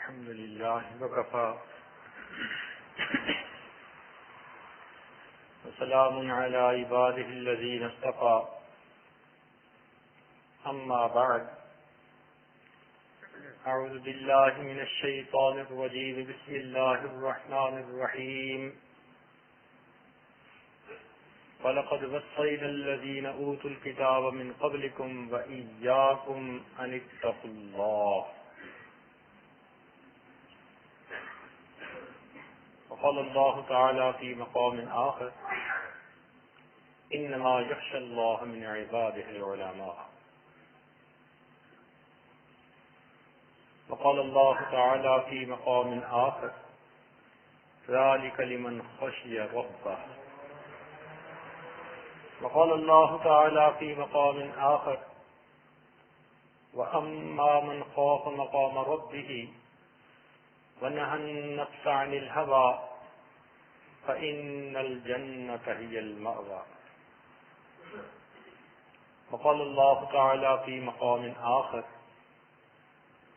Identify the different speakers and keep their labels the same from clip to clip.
Speaker 1: الحمد لله وكفى وسلام على عباده الذين اصطفى أما بعد أعوذ بالله من الشيطان الرجيم بسم الله الرحمن الرحيم وَلَقَدْ وَصَّيْنَا الَّذِينَ أُوتُوا الْكِتَابَ مِنْ قَبْلِكُمْ وَإِيَّاكُمْ أَنِ اتَّقُوا اللَّهَ وقال الله تعالى في مقام آخر إنما يخشى الله من عباده العلماء وقال الله تعالى في مقام آخر ذلك لمن خشي ربه وقال الله تعالى في مقام آخر وأما من خاف مقام ربه ونهى النفس عن الهوى فإن الجنة هي المأوى وقال الله تعالى في مقام آخر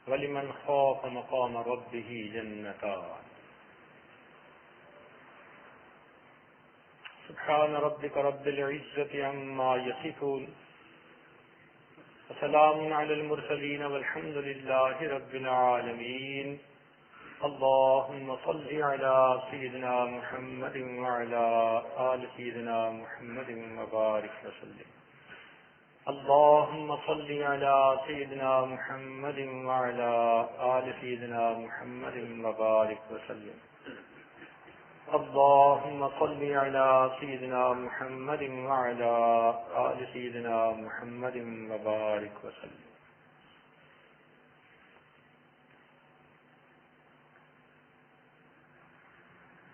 Speaker 1: ولمن خاف مقام ربه جنتان سبحان ربك رب العزة عما يصفون وسلام على المرسلين والحمد لله رب العالمين اللهم صل على سيدنا محمد وعلى آل سيدنا محمد وبارك وسلم اللهم صل على سيدنا محمد وعلى آل سيدنا محمد وبارك وسلم اللهم صل على سيدنا محمد وعلى آل سيدنا محمد وبارك وسلم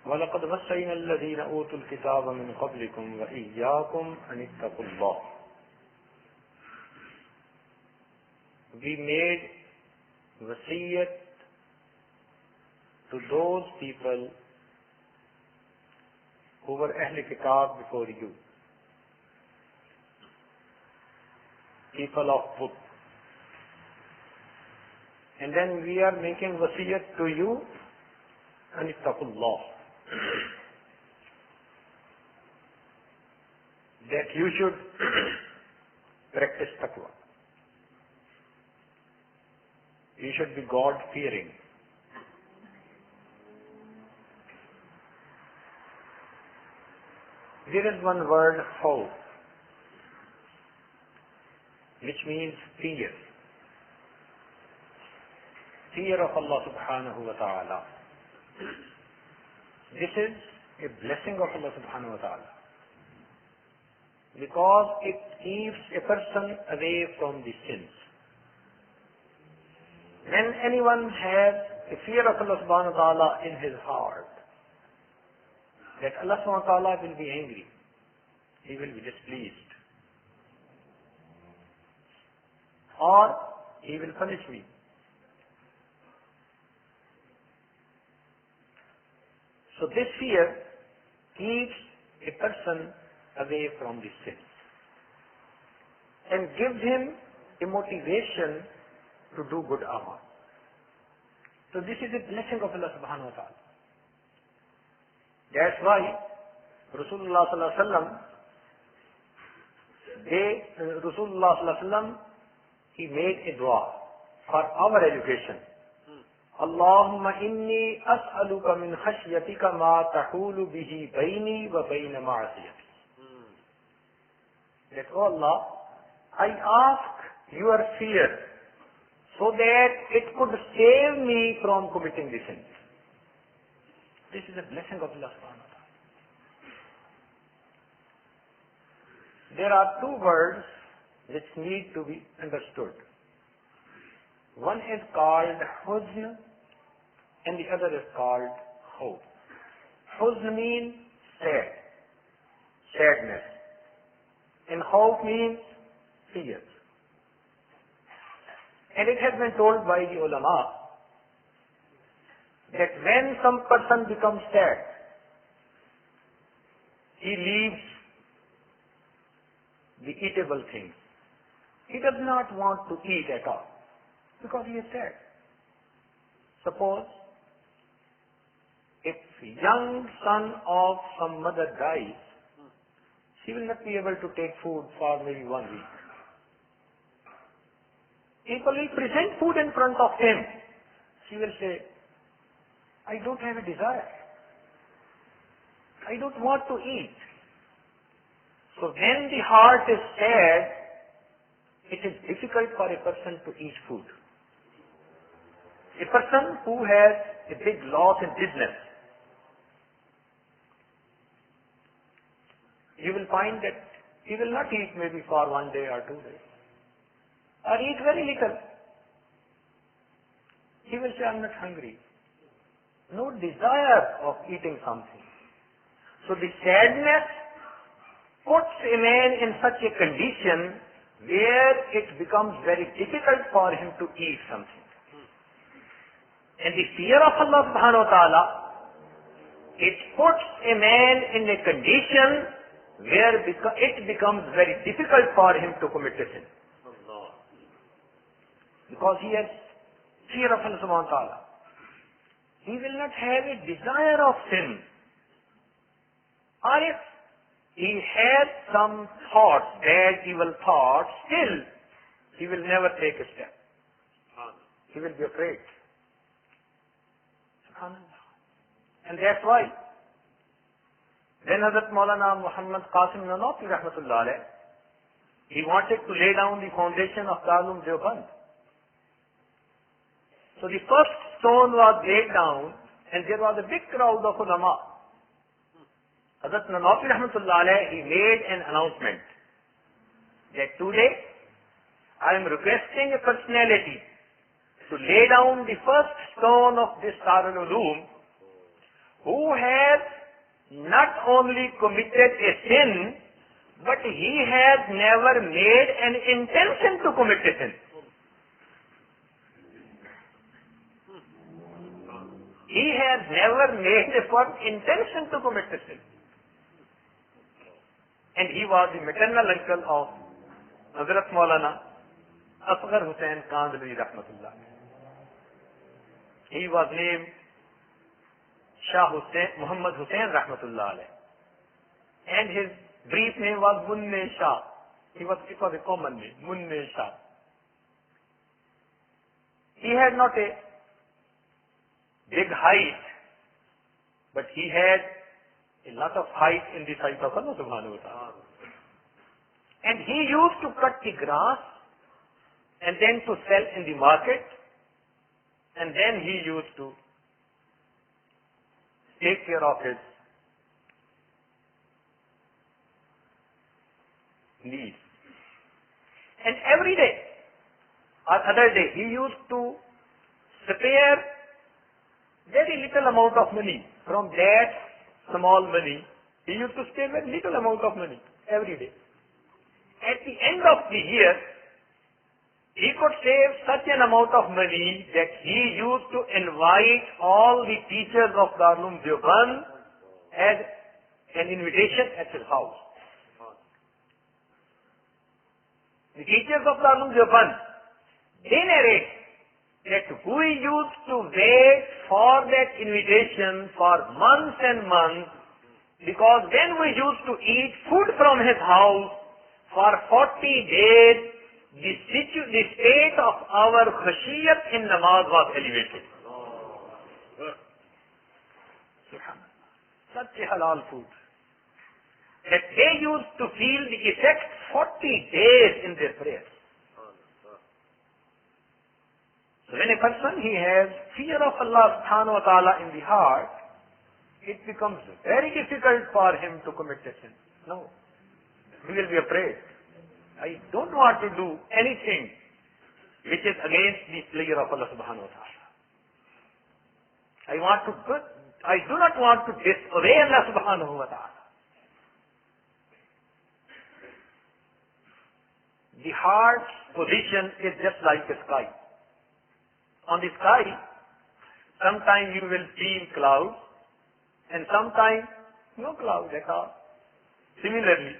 Speaker 1: وَلَقَدْ وَصَّيْنَا الَّذِينَ أُوتُوا الْكِتَابَ مِنْ قَبْلِكُمْ وَإِيَّاكُمْ أَنِ اتَّقُوا اللَّهَ. We made wasiyat to those people who were Ahl Kitab before you, people of book. And then we are making wasiyat to you, and ittaqullah, that you should practice taqwa. You should be God-fearing. There is one word, khawf, which means fear. Fear of Allah subhanahu wa ta'ala. This is a blessing of Allah subhanahu wa ta'ala, because it keeps a person away from the sins. When anyone has a fear of Allah subhanahu wa ta'ala in his heart, that Allah subhanahu wa ta'ala will be angry, He will be displeased, or He will punish me. So this fear keeps a person away from the sins and gives him a motivation to do good amal. So this is a blessing of Allah subhanahu wa ta'ala. That's why Rasulullah sallallahu alaihi wasallam, he made a dua for our education. Allahumma inni as'aluka min khashyatika ma tahulu bihi bayni wa bayna ma'asiyati. That, oh Allah, I ask your fear so that it could save me from committing the sins. This is a blessing of Allah subhanahu wa ta'ala. There are two words which need to be understood. One is called huzn and the other is called khawf. Huzn means sad, sadness, and khawf means fear. And it has been told by the ulama that when some person becomes sad, he leaves the eatable things. He does not want to eat at all because he is sad. Suppose if young son of some mother dies, she will not be able to take food for maybe 1 week. People will present food in front of him. She will say, I don't have a desire. I don't want to eat. So when the heart is sad, it is difficult for a person to eat food. A person who has a big loss in business, you will find that he will not eat maybe for 1 day or 2 days, or eat very little. He will say, I'm not hungry. No desire of eating something. So the sadness puts a man in such a condition where it becomes very difficult for him to eat something. And the fear of Allah subhanahu wa ta'ala, it puts a man in a condition where it becomes very difficult for him to commit a sin. Because he has fear of Allah subhanahu wa ta'ala. He will not have a desire of sin. Or if he has some thoughts, bad, evil thoughts, still he will never take a step. He will be afraid. And that's why when Hazrat Moulana Muhammad Qasim Nanafi rahmatullah alayh, he wanted to lay down the foundation of Darul Dewband. So the first stone was laid down and there was a big crowd of ulama. Hazrat Nanafi rahmatullah alayh, he made an announcement that today I am requesting a personality to lay down the first stone of this Darul Uloom who has not only committed a sin, but he has never made an intention to commit a sin. He has never made a firm intention to commit a sin. And he was the maternal uncle of Hazrat Moulana Asghar Hussain Kandli rahmatullah. He was named Shah Hussain, Muhammad Hussain rahmatullah alayh. And his brief name was Munne Shah. It was a common name, Munne Shah. He had not a big height, but he had a lot of height in the sight of Allah subhanahu wa ta'ala. And he used to cut the grass and then to sell in the market, and then he used to take care of his needs. And every day or other day he used to spare very little amount of money. From that small money, he used to spare very little amount of money every day. At the end of the year, he could save such an amount of money that he used to invite all the teachers of Darul Dewband as an invitation at his house. The teachers of Darul Dewband, they narrate that we used to wait for that invitation for months and months, because when we used to eat food from his house for 40 days, the state of our khashiyat in namaz was elevated. Such a halal food that they used to feel the effect 40 days in their prayers. So when a person he has fear of Allah subhanahu wa ta'ala in the heart, it becomes very difficult for him to commit a sin. No. He will be afraid. I don't want to do anything which is against the pleasure of Allah subhanahu wa ta'ala. I do not want to disobey Allah subhanahu wa ta'ala. The heart's position is just like a sky. On the sky, sometimes you will see clouds and sometimes no clouds at all. Similarly,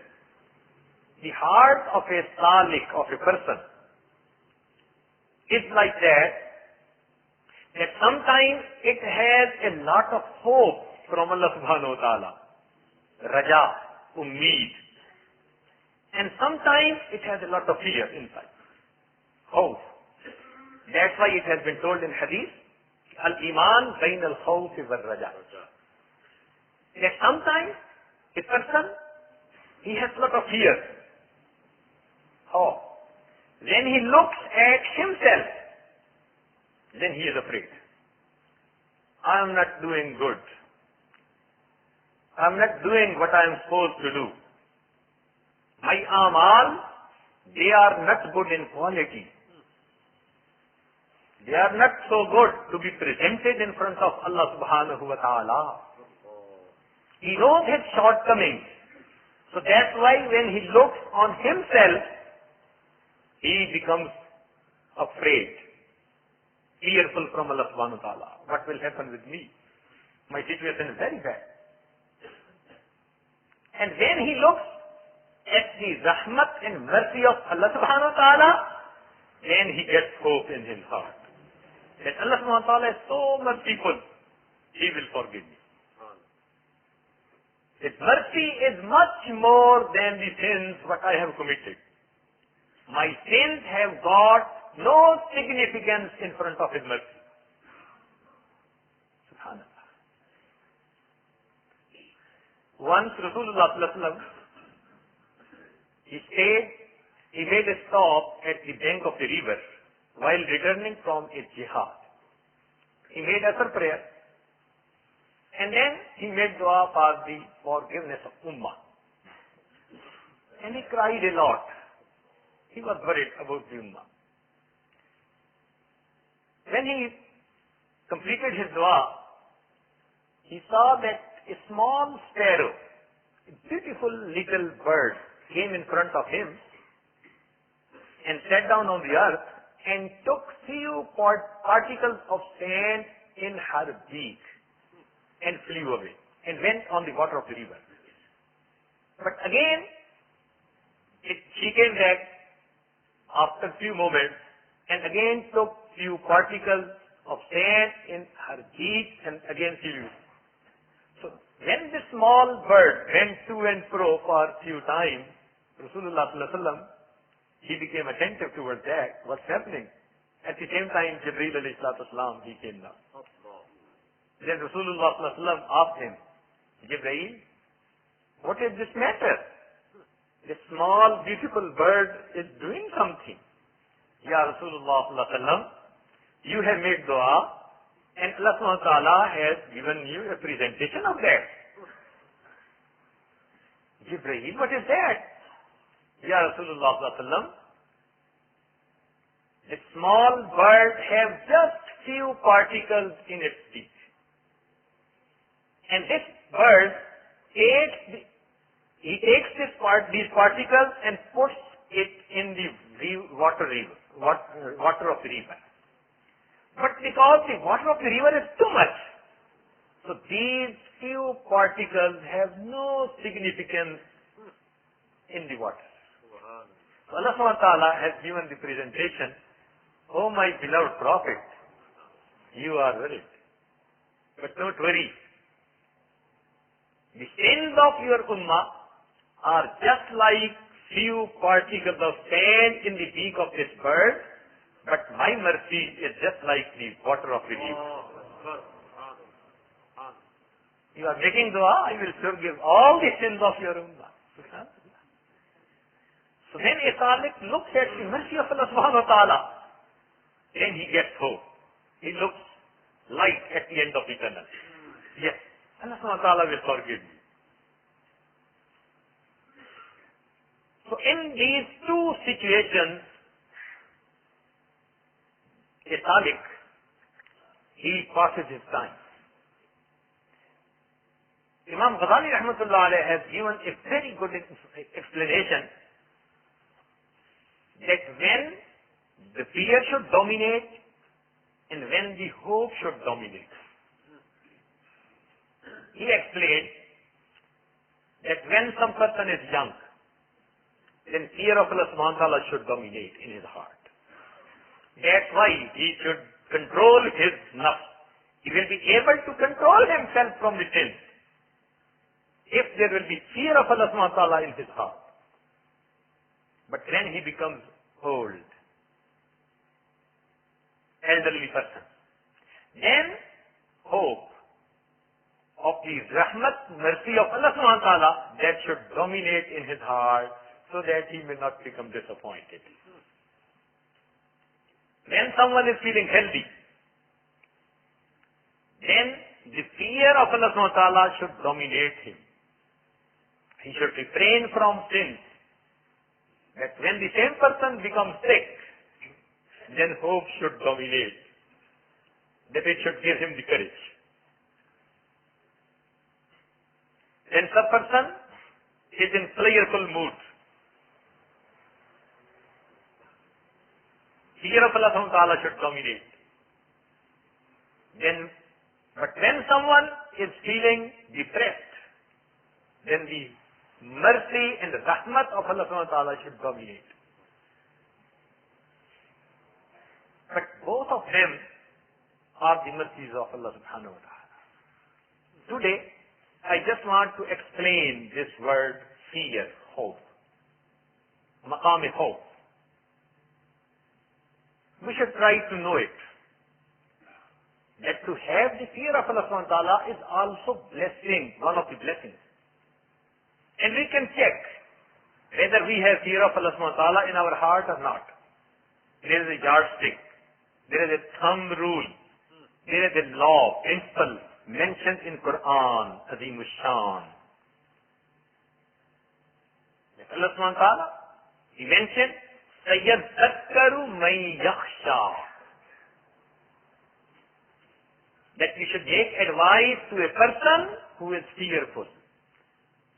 Speaker 1: the heart of a salik, of a person, is like that sometimes it has a lot of hope from Allah subhanahu wa ta'ala. Raja, ummeed. And sometimes it has a lot of fear inside. Hope. That's why it has been told in hadith, al-iman bayn al-khawf wal-raja. That sometimes a person, he has a lot of fear. Oh. When he looks at himself, then he is afraid. I am not doing good. I am not doing what I am supposed to do. My amal, they are not good in quality. They are not so good to be presented in front of Allah subhanahu wa ta'ala. He knows his shortcomings. So that's why when he looks on himself, he becomes afraid, fearful from Allah subhanahu wa ta'ala. What will happen with me? My situation is very bad. And when he looks at the rahmat and mercy of Allah subhanahu wa ta'ala, then he gets hope in his heart. That Allah subhanahu wa ta'ala is so merciful, he will forgive me. His mercy is much more than the sins what I have committed. My sins have got no significance in front of his mercy. Subhanallah. Once Rasulullah sallallahu alaihi wasallam, he made a stop at the bank of the river while returning from a jihad. He made asr prayer and then he made dua for the forgiveness of ummah. And he cried a lot. He was worried about the ummah. When he completed his dua, he saw that a small sparrow, a beautiful little bird, came in front of him and sat down on the earth and took few particles of sand in her beak and flew away and went on the water of the river. But again, she came back after few moments and again took few particles of sand in her beak and again flew. So when the small bird went to and fro for a few times, Rasulullah sallallahu alaihi wasallam, he became attentive towards that, what's happening. At the same time, Jibreel alayhi salatu wasalam, he came down. Then Rasulullah sallallahu alaihi wasallam asked him, Jibreel, what is this matter? This small, beautiful bird is doing something. Ya Rasulullah sallallahu alaihi wasallam, you have made dua, and Allah subhanahu wa ta'ala has given you a presentation of that. Jibreel, what is that? Ya Rasulullah sallallahu alaihi wasallam, a small bird have just few particles in its beak. And this bird takes these particles and puts it in the water of the river. But because the water of the river is too much, so these few particles have no significance in the water. So Allah subhanahu wa ta'ala has given the presentation, oh my beloved Prophet, you are worried. But don't worry. The sins of your ummah are just like few particles of sand in the beak of this bird, but my mercy is just like the water of the river. You are making dua, I will forgive all the sins of your ummah. So when a salik looks at the mercy of Allah subhanahu wa ta'ala, then he gets hope. He looks light at the end of the tunnel. Yes, Allah subhanahu wa ta'ala will forgive me. So in these two situations, a salik, he passes his time. Imam Ghazali rahmatullah alayhi has given a very good explanation that when the fear should dominate and when the hope should dominate. He explained that when some person is young, then fear of Allah subhanahu wa ta'ala should dominate in his heart. That's why he should control his nafs. He will be able to control himself from the sin if there will be fear of Allah subhanahu wa ta'ala in his heart. But when he becomes old, elderly person, then hope of the rahmat, mercy of Allah subhanahu wa ta'ala, that should dominate in his heart so that he may not become disappointed. When someone is feeling healthy, then the fear of Allah subhanahu wa ta'ala should dominate him. He should refrain from sins. That when the same person becomes sick, then hope should dominate. That it should give him the courage. When some person is in playful mood, fear of Allah subhanahu wa ta'ala should dominate. But when someone is feeling depressed, then the mercy and the rahmat of Allah subhanahu wa ta'ala should dominate. But both of them are the mercies of Allah subhanahu wa ta'ala. Today, I just want to explain this word fear, hope. Maqam hope. We should try to know it. That to have the fear of Allah subhanahu wa ta'ala is also blessing, one of the blessings. And we can check whether we have fear of Allah subhanahu wa ta'ala in our heart or not. There is a yardstick. There is a thumb rule. There is a law, principle mentioned in Quran, Azim Shan. Allah subhanahu wa ta'ala, he mentioned, Sayyadzakkaru man yakhsha. That we should take advice to a person who is fearful.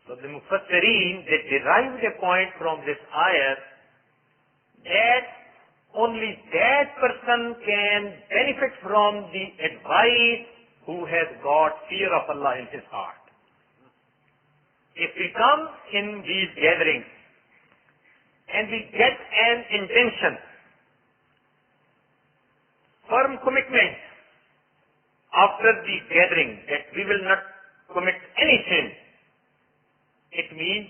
Speaker 1: So the Mufassirin, they derived a point from this ayah that only that person can benefit from the advice who has got fear of Allah in his heart. If we come in these gatherings and we get an intention, firm commitment after the gathering that we will not commit any sin, it means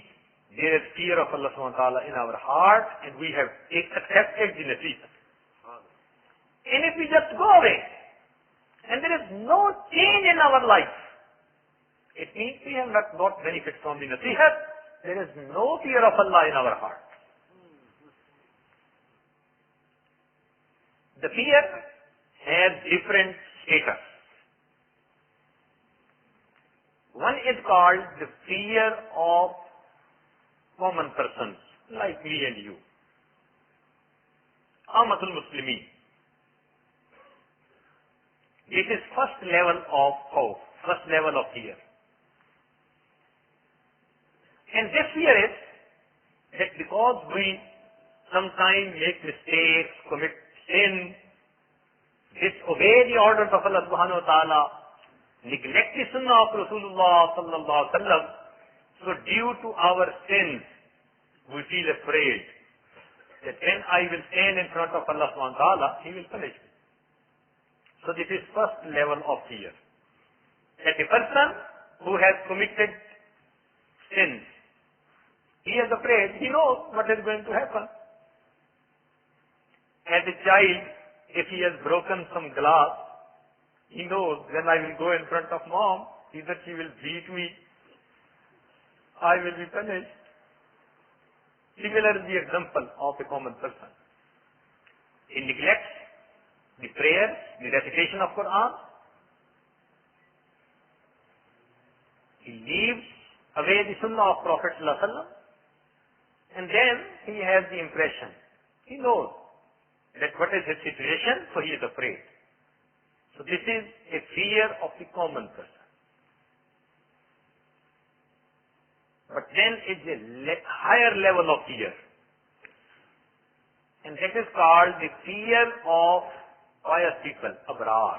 Speaker 1: there is fear of Allah subhanahu wa ta'ala in our heart and we have accepted the nasihat. And if we just go away and there is no change in our life, it means we have not got benefit from the nasihat. There is no fear of Allah in our heart. The fear has different status. One is called the fear of common persons like me and you. Amatul Muslimin. It is first level of hope, first level of fear. And this fear is that because we sometimes make mistakes, commit sin, disobey the orders of Allah subhanahu wa ta'ala, neglect the sunnah of Rasulullah sallallahu alaihi wasallam, so due to our sins, we feel afraid that when I will stand in front of Allah subhanahu wa ta'ala, He will punish me. So this is first level of fear. That a person who has committed sins, he is afraid, he knows what is going to happen. As a child, if he has broken some glass, he knows when I will go in front of mom, either she will beat me, I will be punished. Similar is the example of a common person. He neglects the prayers, the recitation of Quran. He leaves away the sunnah of Prophet ﷺ, and then he has the impression. He knows that what is his situation, so he is afraid. So this is a fear of the common person. But then is a higher level of fear. And that is called the fear of pious people, abrar.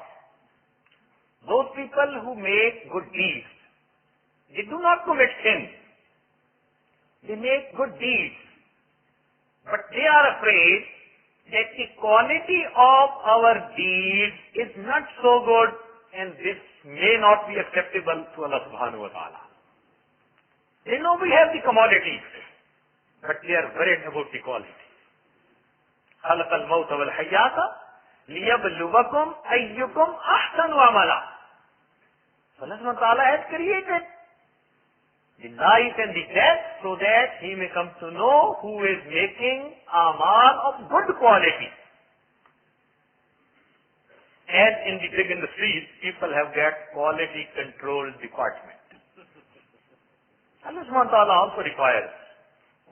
Speaker 1: Those people who make good deeds. They do not commit sin. They make good deeds. But they are afraid that the quality of our deeds is not so good, and this may not be acceptable to Allah subhanahu wa ta'ala. They know we have the commodities, but they are worried about the quality. خَلَقَ الْمَوْتَ وَالْحَيَّاةَ لِيَبْلُوَكُمْ أَيُّكُمْ أَحْسَنُ عَمَلًا. Allah subhanahu wa ta'ala has created the life and the death so that he may come to know who is making amal of good quality. As in the big industries, people have got quality control department. Allah subhanahu wa ta'ala also requires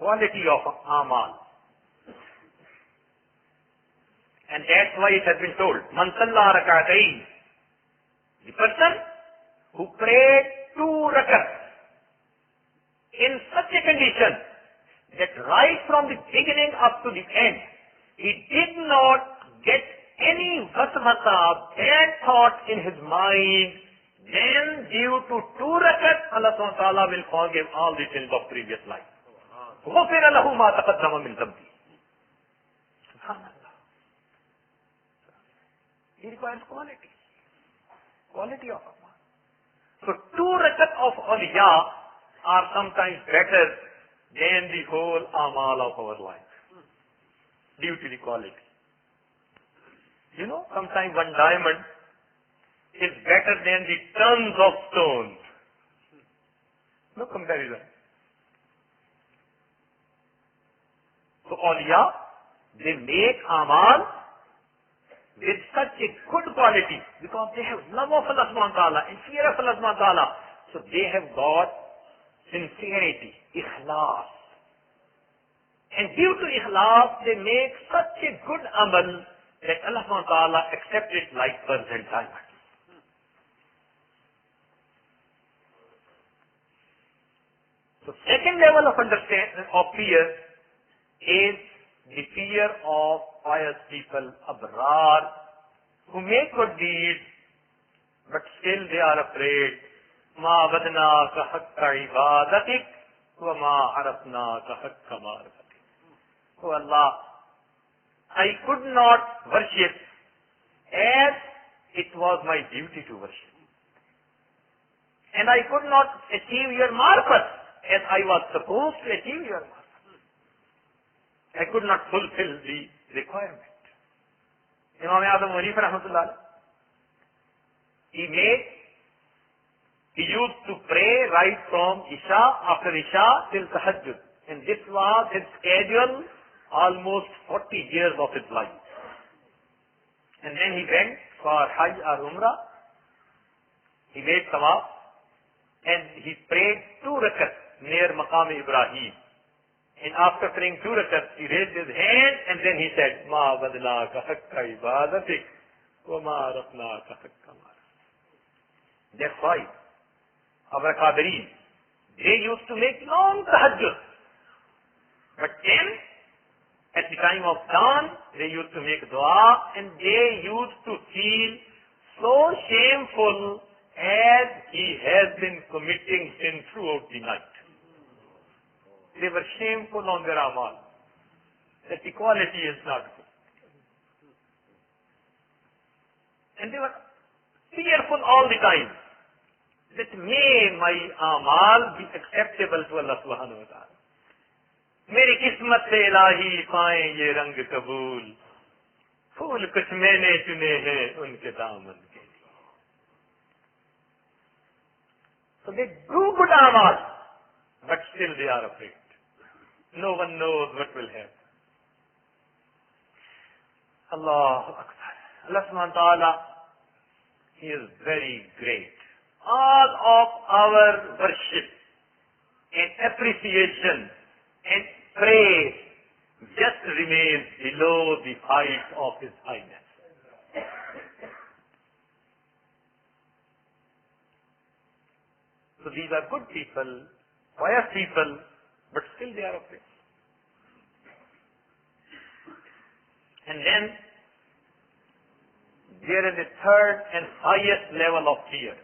Speaker 1: quality of amal. And that's why it has been told, Man salla rak'atayn. The person who prayed 2 rakats in such a condition that right from the beginning up to the end, he did not get any waswasa, bad thought in his mind, then due to 2 rakats, Allah subhanahu wa ta'ala will forgive all the sins of previous life. غُفِرَ لَهُ مَا تَقَدَّمَ مِنْ ذَنْبِهِ. Subhanallah. He requires quality. Quality of amal. So 2 rakat of awliya are sometimes better than the whole amal of our life, due to the quality. You know, sometimes 1 diamond is better than the tons of stones. No comparison. So awliya, they make amal with such a good quality because they have love of Allah subhanahu wa ta'ala and fear of Allah subhanahu wa ta'ala. So they have got sincerity, ikhlas. And due to ikhlas, they make such a good amal that Allah subhanahu wa ta'ala accepts it like pearls and diamonds. So second level of understanding of fear is the fear of pious people, abrar, who make good deeds, but still they are afraid. Ma badnaka haqqa ibadatik, wa ma arafnaka haqqa ma'rifatik. Oh Allah, I could not worship as it was my duty to worship. And I could not achieve your marifat as I was supposed to achieve your marifat. I could not fulfill the requirement. Imam Azam Hanifa rahmatullah, he used to pray right from Isha, after Isha till Tahajjud. And this was his schedule almost 40 years of his life. And then he went for Hajj or Umrah. He made tawaf and he prayed 2 rakats near Maqam Ibrahim. And after praying 2 rakats, he raised his hand and then he said, Ma badnaka haqqa ibadatik, wa ma arafnaka haqqa ma'rifatik. That's why our Qadirin, they used to make long tahajjud. But then, at the time of dawn, they used to make dua and they used to feel so shameful as he has been committing sin throughout the night. They were shameful on their amal, that the quality is not good. And they were fearful all the time that may my amal be acceptable to Allah subhanahu wa ta'ala. मेरी किस्मत से इलाही पाएं ये रंग कबूल, फूल कुछ मैंने चुने हैं उनके दामन के लिए. So they do good amal, but still they are afraid. No one knows what will happen. Allahu Akbar. Allah subhanahu wa ta'ala, He is very great. All of our worship and appreciation and praise just remains below the height of His highness. So these are good people, pious people, but still they are afraid. And then there is a third and highest level of fear.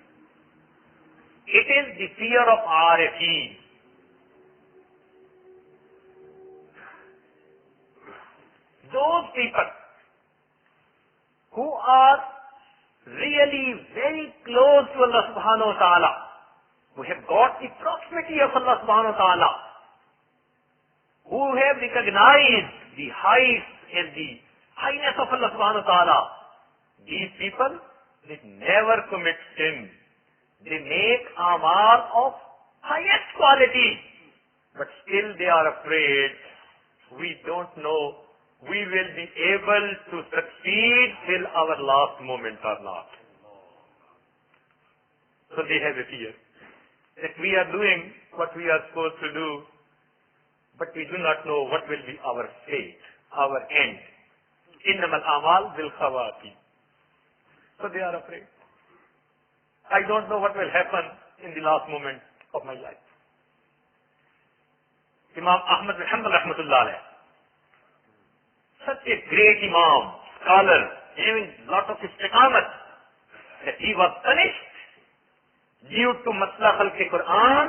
Speaker 1: It is the fear of Arifin. those people who are really very close to Allah subhanahu wa ta'ala, who have got the proximity of Allah subhanahu wa ta'ala, who have recognized the height and the highness of Allah subhanahu wa ta'ala, these people, they never commit sin. They make amal of highest quality, but still they are afraid. We don't know we will be able to succeed till our last moment or not. So they have a fear that we are doing what we are supposed to do, but we do not know what will be our fate, our end. Innamal amal bil khawati. So they are afraid. I don't know what will happen in the last moment of my life. Imam Ahmed bin Hanbal rahmatullah alayh, such a great Imam, scholar, having lot of istiqamat, that he was punished due to masla khalq Quran,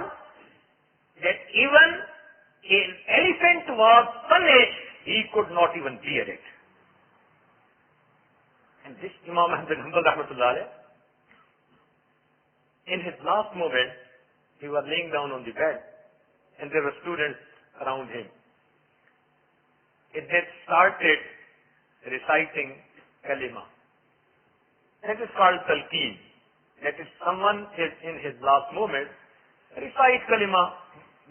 Speaker 1: that even an elephant was punished, he could not even bear it. And this Imam Ahmed bin Hanbal rahmatullah alayh, in his last moment, he was laying down on the bed, and there were students around him. It had started reciting kalima. That is called talqeen. That is, someone is in his last moment, recite kalima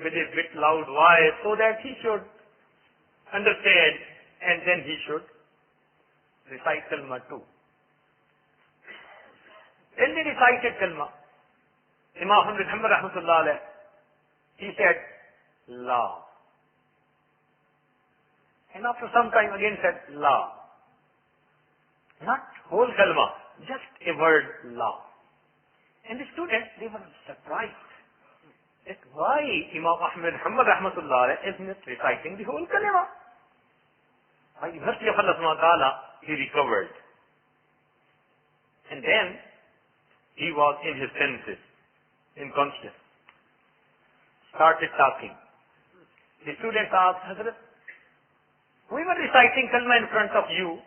Speaker 1: with a bit loud voice so that he should understand, and then he should recite kalima too. Then they recited kalima. Imam Ahmad bin Hanbal rahmatullah alayh, he said, La. And after some time again said, La. Not whole kalma, just a word, La. And the students, they were surprised that why Imam Ahmad bin Hanbal rahmatullah alayh is not reciting the whole kalima. By the mercy of Allah subhanahu wa ta'ala, he recovered. And then he was in his senses, in conscious, started talking. The students asked, Hazrat, we were reciting kalma in front of you,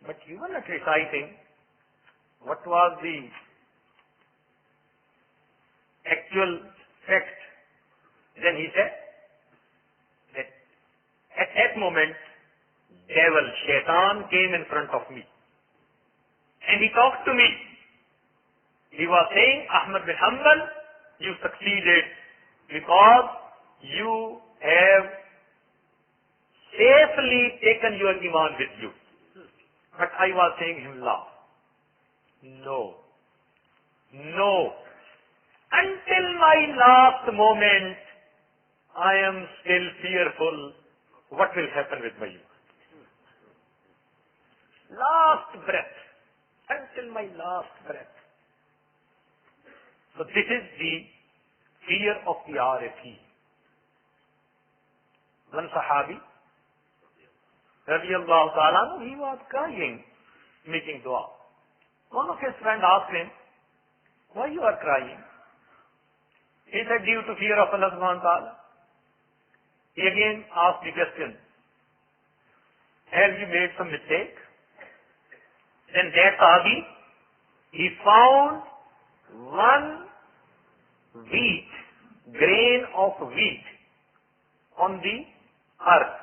Speaker 1: but you were not reciting. What was the actual fact? Then he said that at that moment, devil, shaitan came in front of me. And he talked to me. He was saying, Ahmad bin Hanbal, you succeeded because you have safely taken your iman with you. But I was saying him, La. No. No. Until my last moment, I am still fearful what will happen with my iman. Last breath. Until my last breath. So this is the fear of the RFE. One Sahabi, radiallahu ta'ala, he was crying, making dua. One of his friends asked him, why you are crying? He said, due to fear of Allah subhanahu wa ta'ala. He again asked the question, have you made some mistake? Then that Sahabi, he found one grain of wheat on the earth.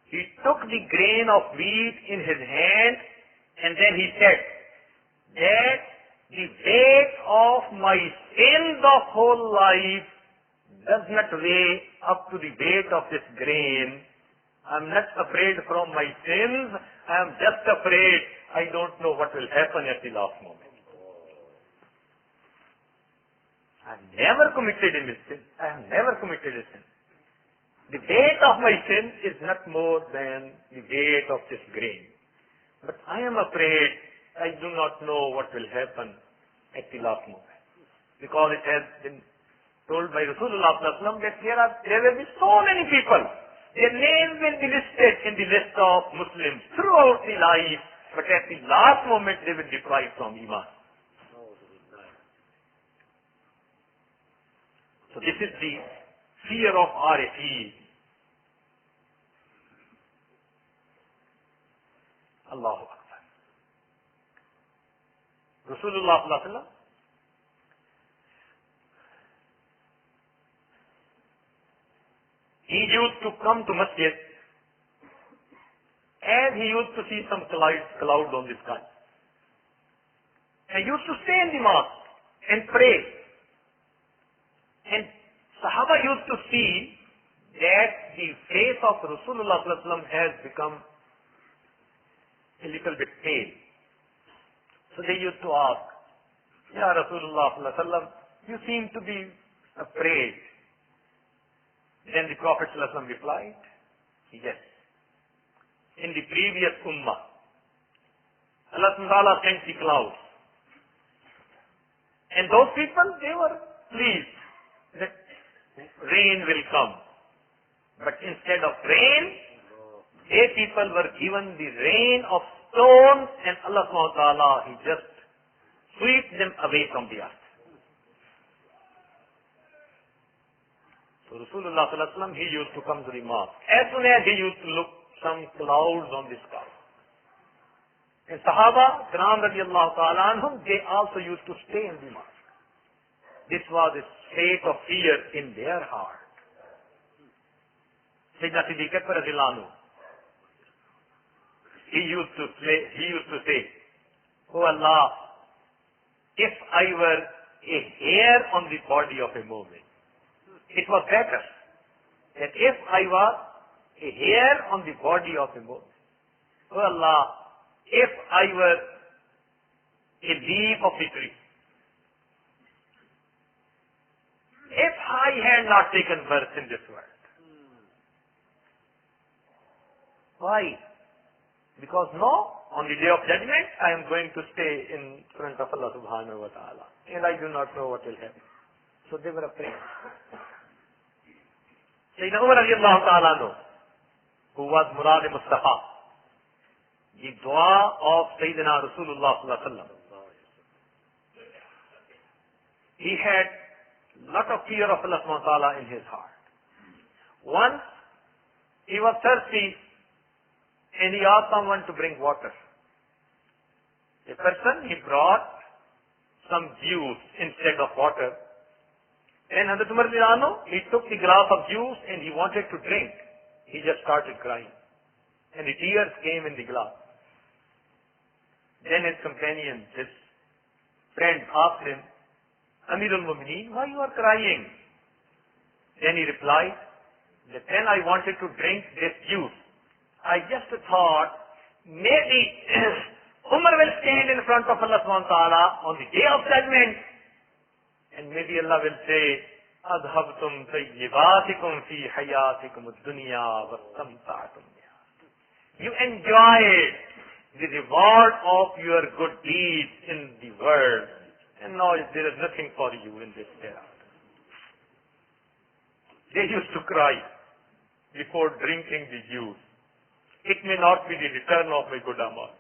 Speaker 1: He took the grain of wheat in his hand, and then he said that the weight of my sins of whole life does not weigh up to the weight of this grain. I am not afraid from my sins. I am just afraid I don't know what will happen at the last moment. I have never committed a sin. I have never committed a sin. The weight of my sin is not more than the weight of this grain. But I am afraid I do not know what will happen at the last moment. Because it has been told by Rasulullah that there will be so many people. Their names will be listed in the list of Muslims throughout the life, but at the last moment they will deprive from Iman. So this is the fear of RFE. Allahu Akbar. Rasulullah sallallahu alaihi wasallam, he used to come to masjid as he used to see some cloud on the sky. And used to stay in the mosque and pray. And Sahaba used to see that the face of Rasulullah sallallahu alaihi wasallam has become a little bit pale. So they used to ask, Ya Rasulullah sallallahu alaihi wasallam, you seem to be afraid. Then the Prophet sallallahu alaihi wasallam replied, yes. In the previous ummah, Allah subhanahu wa ta'ala sent the clouds. And those people, they were pleased that rain will come. But instead of rain, they people were given the rain of stones, and Allah subhanahu wa ta'ala, He just swept them away from the earth. So Rasulullah sallallahu alaihi wasallam, he used to come to the mosque. As soon as he used to look some clouds on the sky. And Sahaba, Kiram radiallahu ta'ala anhum, they also used to stay in the mosque. This was a state of fear in their heart. Sayyidina Siddiq Akbar radiallahu anhu, he used to say, Oh Allah, if I were a hair on the body of a mu'min, it was better that if I was a hair on the body of a mu'min. Oh Allah, if I were a leaf of the tree, if I had not taken birth in this world. Why? Because on the day of judgment, I am going to stay in front of Allah subhanahu wa ta'ala. And I do not know what will happen. So they were afraid. Sayyidina Umar radiallahu ta'ala anhu, who was Murad Mustafa, the dua of Sayyidina Rasulullah sallallahu alaihi wasallam. He had lot of fear of Allah subhanahu wa ta'ala in his heart. Once, he was thirsty and he asked someone to bring water. A person, he brought some juice instead of water. And Hazrat Umar radiallahu anhu, he took the glass of juice and he wanted to drink. He just started crying. And the tears came in the glass. Then his companion, his friend, asked him, Amir al-Mu'mineen, why you are crying? Then he replied, that when I wanted to drink this juice, I just thought, maybe Umar will stand in front of Allah subhanahu wa ta'ala on the day of judgment, and maybe Allah will say, أَذْهَبْتُمْ طَيِّبَاتِكُمْ فِي حَيَاتِكُمُ الدُّنْيَا وَاسْتَمْتَعْتُمْ بِهَا. You enjoyed the reward of your good deeds in the world, and now there is nothing for you in this hereafter. They used to cry before drinking the juice. It may not be the return of my good amal.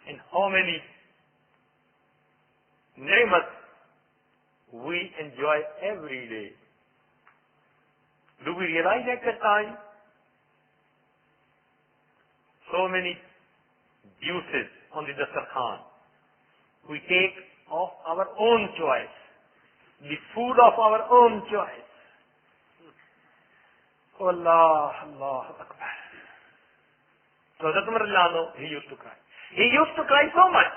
Speaker 1: And how many ni'mat we enjoy every day. Do we realize at that time? So many juices on the dastarkhan. We take of our own choice, the food of our own choice. Oh Allah, Allah Akbar. So Hazrat Umar radiallahu anhu, he used to cry. He used to cry so much.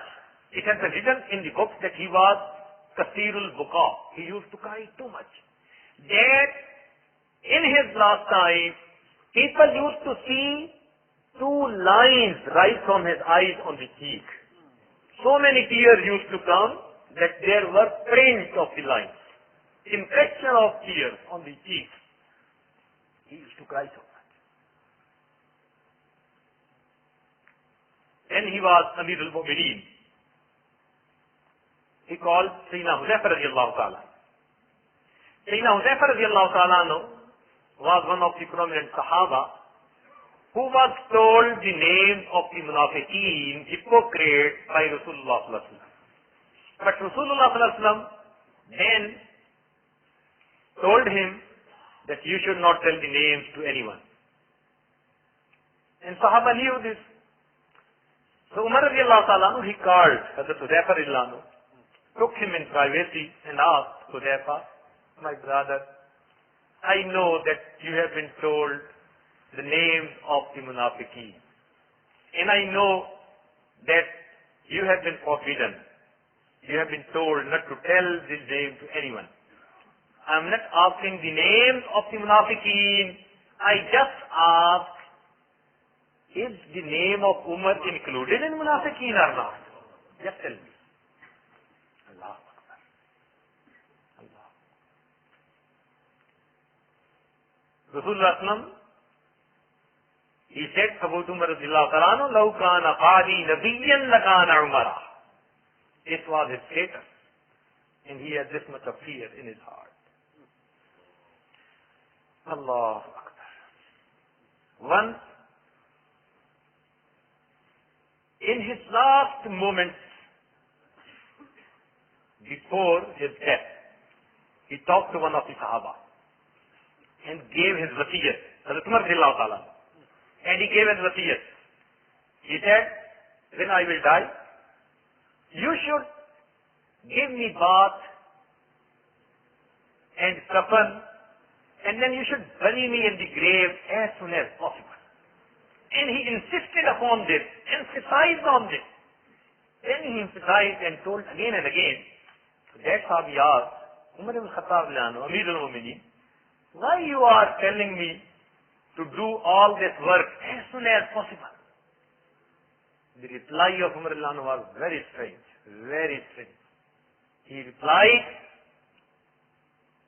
Speaker 1: It has been written in the books that he was Kasirul Buqa. He used to cry too much. That in his last time, people used to see two lines rise from his eyes on the cheek. So many tears used to come that there were prints of the lines. Impression of tears on the cheek. He used to cry so much. Then he was Amir al-Mu'mineen. He called Sayyidina Huzaifa radiallahu ta'ala. Sayyidina Huzaifa radiallahu ta'ala was one of the prominent Sahaba who was told the name of the munafiqeen, hypocrite, by Rasulullah sallallahu alaihi wasallam. But Rasulullah sallallahu alaihi wasallam then told him that you should not tell the names to anyone. And Sahaba knew this. So Umar radiallahu ta'ala, he called Hazrat Zulfiqar radiallahu anhu, took him in privacy and asked Zulfiqar, my brother, I know that you have been told the names of the munafiqeen. And I know that you have been forbidden. You have been told not to tell this name to anyone. I am not asking the names of the munafiqeen. I just ask, is the name of Umar included in munafiqeen or not? Just tell me. Allah Akbar. Allah. Rasulullah, he said about Umar radiallahu ta'ala, law kana qadi nabiyyan lakana Umara. This was his status. And he had this much of fear in his heart. Allah Akbar. Once, in his last moments before his death, he talked to one of the Sahaba and gave his wasiyat. Hazrat Umar radiallahu ta'ala. And he gave his wasiyat. He said, when I will die, you should give me bath and kafan, and then you should bury me in the grave as soon as possible. And he insisted upon this, emphasized on this. Then he emphasized and told again and again. So that Sahabi asked, Umar ibn Khattab Amir al-Mu'minin, why you are telling me to do all this work as soon as possible? The reply of Umar was very strange, very strange. He replied,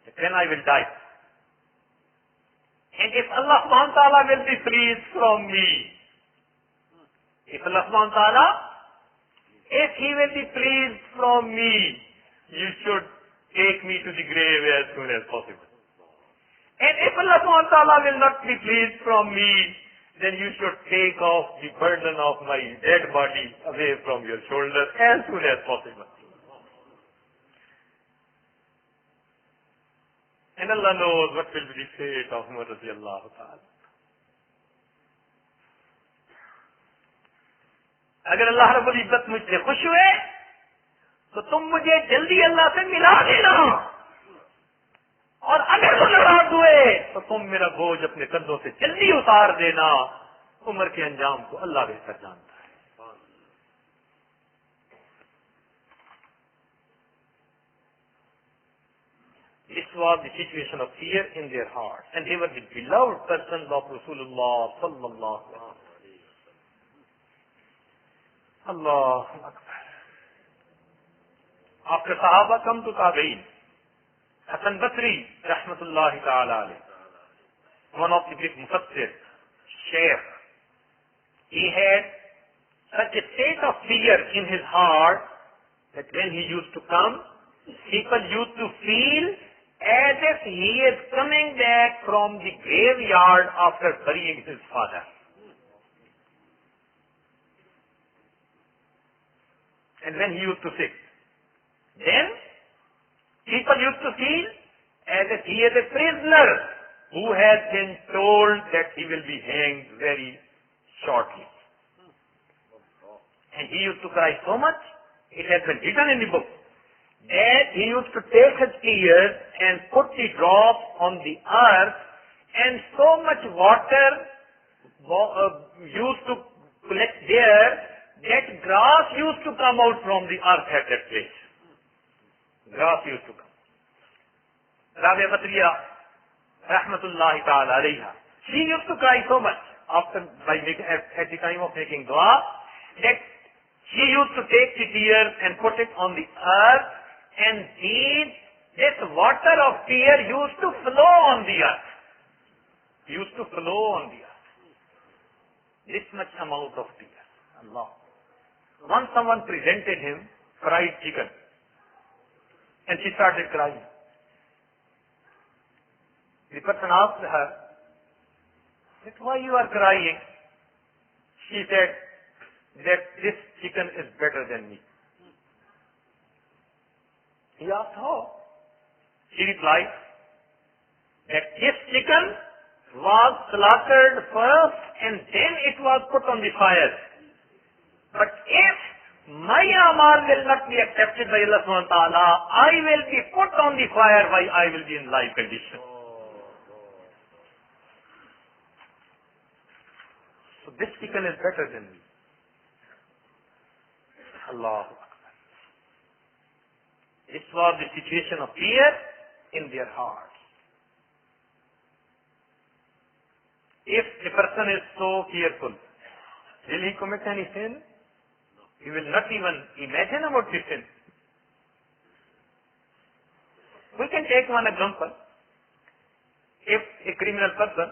Speaker 1: that when I will die, and if Allah subhanahu wa ta'ala will be pleased from me, if Allah subhanahu wa ta'ala, if He will be pleased from me, you should take me to the grave as soon as possible. And if Allah subhanahu wa ta'ala will not be pleased from me, then you should take off the burden of my dead body away from your shoulder as soon as possible. And Allah knows what will be the fate of Umar radiallahu ta'ala. अगर अल्लाह रब्बुल इज्जत मुझसे खुश हुए तो तुम मुझे जल्दी अल्लाह से मिला देना, और अगर वो नाराज हुए तो तुम मेरा बोझ अपने कंधों से जल्दी उतार देना. उमर के अंजाम को अल्लाह बेहतर जानता है. This was the situation of fear in their hearts, and they were the beloved persons of Rasulullah sallallahu alaihi wasallam. Allahu Akbar. After Sahaba come to Tabi'in, Hasan Basri rahmatullahi ta'ala alayhi, one of the big mufassir, shaykh, he had such a state of fear in his heart that when he used to come, people used to feel as if he is coming back from the graveyard after burying his father. And when he used to sit, then people used to feel as if he is a prisoner who has been told that he will be hanged very shortly. And he used to cry so much, it has been written in the book, that he used to take his tears and put the drops on the earth, and so much water used to collect there that grass used to come out from the earth at that place. Grass used to come. Rabia Batriya, rahmatullahi ta'ala alayha, she used to cry so much at the time of making dua, that she used to take the tears and put it on the earth, and this water of tear used to flow on the earth. Used to flow on the earth. This much amount of tear. Allah. Once someone presented him fried chicken, and she started crying. The person asked her, why you are crying? She said that this chicken is better than me. He asked how? She replied that this chicken was slaughtered first and then it was put on the fire. But if my amal will not be accepted by Allah subhanahu wa ta'ala, I will be put on the fire while I will be in live condition. So this chicken is better than me. Allah. This was the situation of fear in their hearts. If a person is so fearful, will he commit any sin? He will not even imagine about the sin. We can take one example. If a criminal person,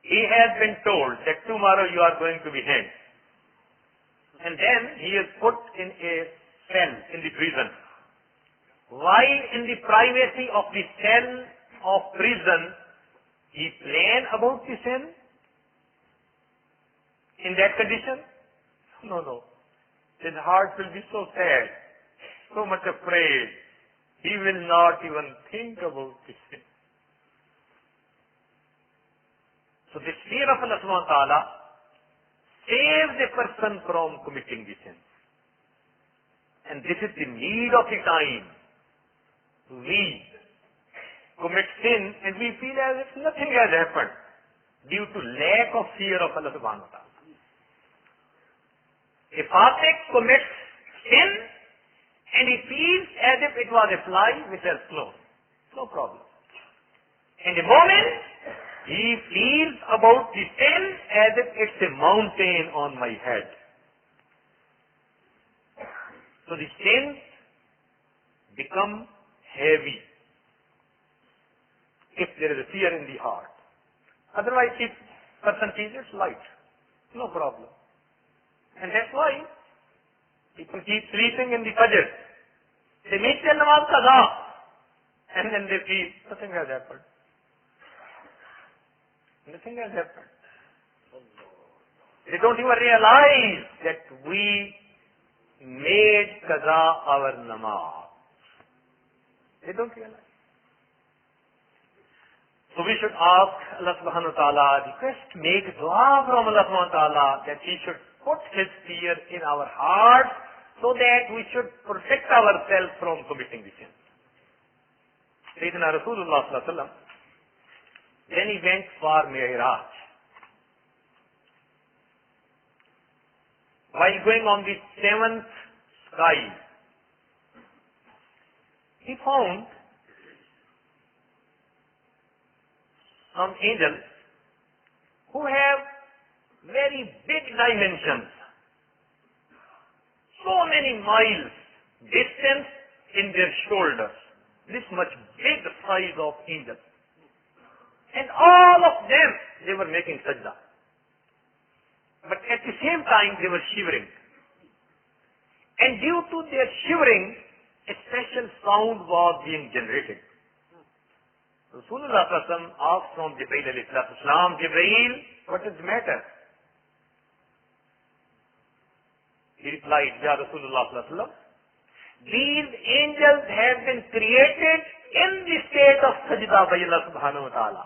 Speaker 1: he has been told that tomorrow you are going to be hanged, and then he is put in a cell in the prison. While in the privacy of the cell of prison, he plan about the sin in that condition? No. His heart will be so sad, so much afraid. He will not even think about the sin. So this fear of Allah subhanahu wa ta'ala saves a person from committing the sin. And this is the need of the time. We commit sin and we feel as if nothing has happened due to lack of fear of Allah subhanahu wa ta'ala. A fasik commits sin and he feels as if it was a fly which has flown. No problem. And the moment he feels about the sin as if it's a mountain on my head. So the sins become heavy if there is a fear in the heart. Otherwise, if person feels it's light, no problem. And that's why people keep sleeping in the fajr. They make their namaz qaza, and then they feel nothing has happened. Nothing has happened. They don't even realize that we made qaza our namaz. They don't realize. So we should ask Allah subhanahu wa ta'ala, request, make dua from Allah subhanahu wa ta'ala that He should put His fear in our hearts so that we should protect ourselves from committing the sin. Sayyidina Rasulullah sallallahu alaihi wasallam, then he went for Mi'raj. While going on the seventh sky, he found some angels who have very big dimensions, so many miles distance in their shoulders, this much big size of angels. And all of them, they were making sajda. But at the same time, they were shivering. And due to their shivering, a special sound was being generated. Rasulullah asked from Jibreel alayhi salam, Jibreel, what is the matter? He replied, Ya Rasulullah, these angels have been created in the state of sajda by Allah subhanahu wa ta'ala.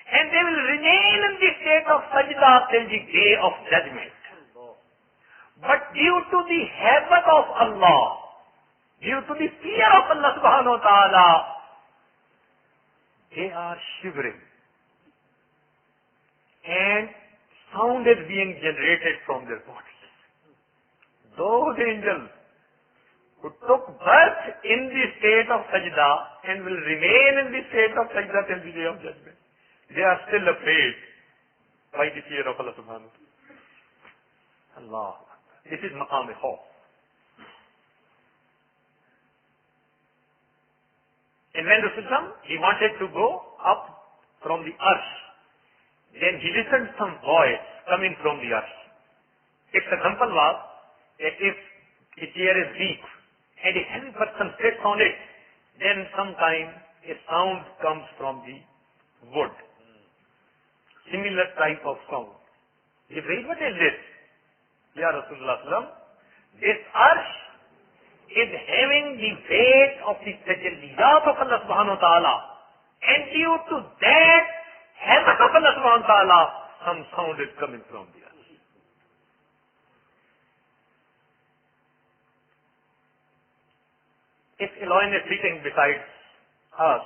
Speaker 1: And they will remain in the state of sajda till the day of judgment. But due to the habit of Allah, due to the fear of Allah subhanahu wa ta'ala, they are shivering. And sound is being generated from their bodies. Those angels who took birth in the state of sajda and will remain in the state of sajda till the day of judgment, they are still afraid by the fear of Allah subhanahu wa ta'ala. Allah. This is maqam khawf. And when Rasulullah, he wanted to go up from the arsh, then he listened some voice coming from the arsh. Its example was that if a chair is weak and a heavy person sits on it, then sometime a sound comes from the wood. Similar type of sound. Jibreel, what is this? Ya Rasulullah, this arsh is having the weight of the tajalliyat of Allah subhanahu wa ta'ala. And due to that, heaven of Allah subhanahu wa ta'ala, some sound is coming from the earth. If Elohim is sitting beside us,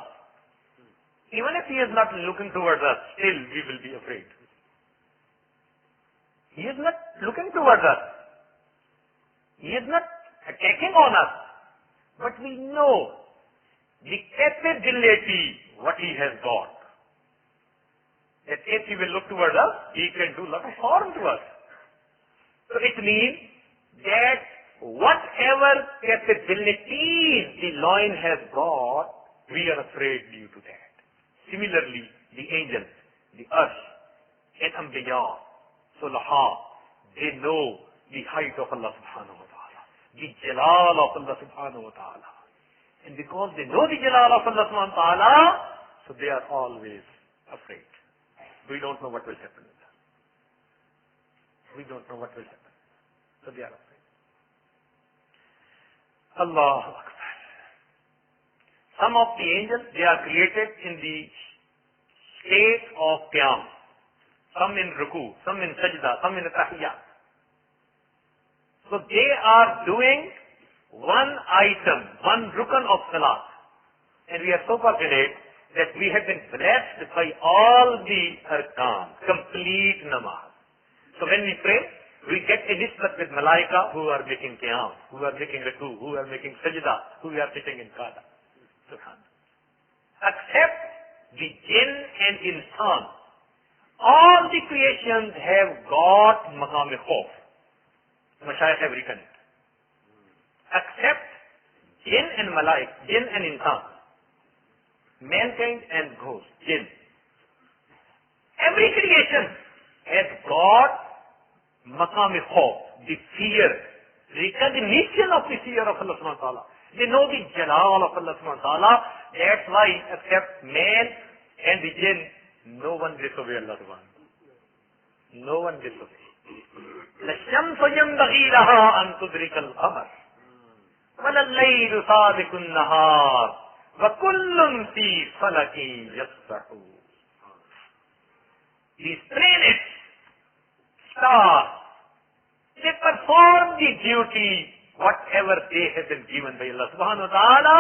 Speaker 1: even if he is not looking towards us, still we will be afraid. He is not looking towards us. He is not attacking on us. But we know the capability, what he has got. That if he will look towards us, he can do a lot of harm to us. So it means that whatever capabilities the lion has got, we are afraid due to that. Similarly, the angels, the earth, and Anbiya, Sulaha, they know the height of Allah subhanahu wa ta'ala, the Jalal of Allah subhanahu wa ta'ala. And because they know the Jalal of Allah subhanahu wa ta'ala, so they are always afraid. We don't know what will happen with us. We don't know what will happen. So they are afraid. Allahu Akbar. Some of the angels, they are created in the state of Qiyam. Some in Ruku, some in Sajda, some in Tahiyyat. So they are doing one item, one rukn of Salat. And we are so fortunate that we have been blessed by all the arkan, complete namaz. So when we pray, we get a nisbat with malaika who are making qiyam, who are making ruku, who are making sajda, who are sitting in qada. Subhanallah. Except the jinn and insan. All the creations have got maqam khawf. Mashayikh have written it. Except jinn and malaik, jinn and insan. Mankind and ghost, jinn. Every creation has got maqam khawf, the fear, recognition of the fear of Allah subhanahu wa ta'ala. They know the jalal of Allah subhanahu wa ta'ala. That's why except man and the jinn, no one disobey Allah subhanahu wa ta'ala. No one disobey. لَلشَّمْسُ يَنْبَغِي لَهَا أَن تُدْرِكَ الْقَمَرَ وَلَا اللَّيْلُ سَابِقُ النَّهَارِ وَكُلٌّ فِي فَلَكٍ يَسْبَحُونَ. These planets, stars, they perform the duty, whatever they have been given by Allah subhanahu wa ta'ala,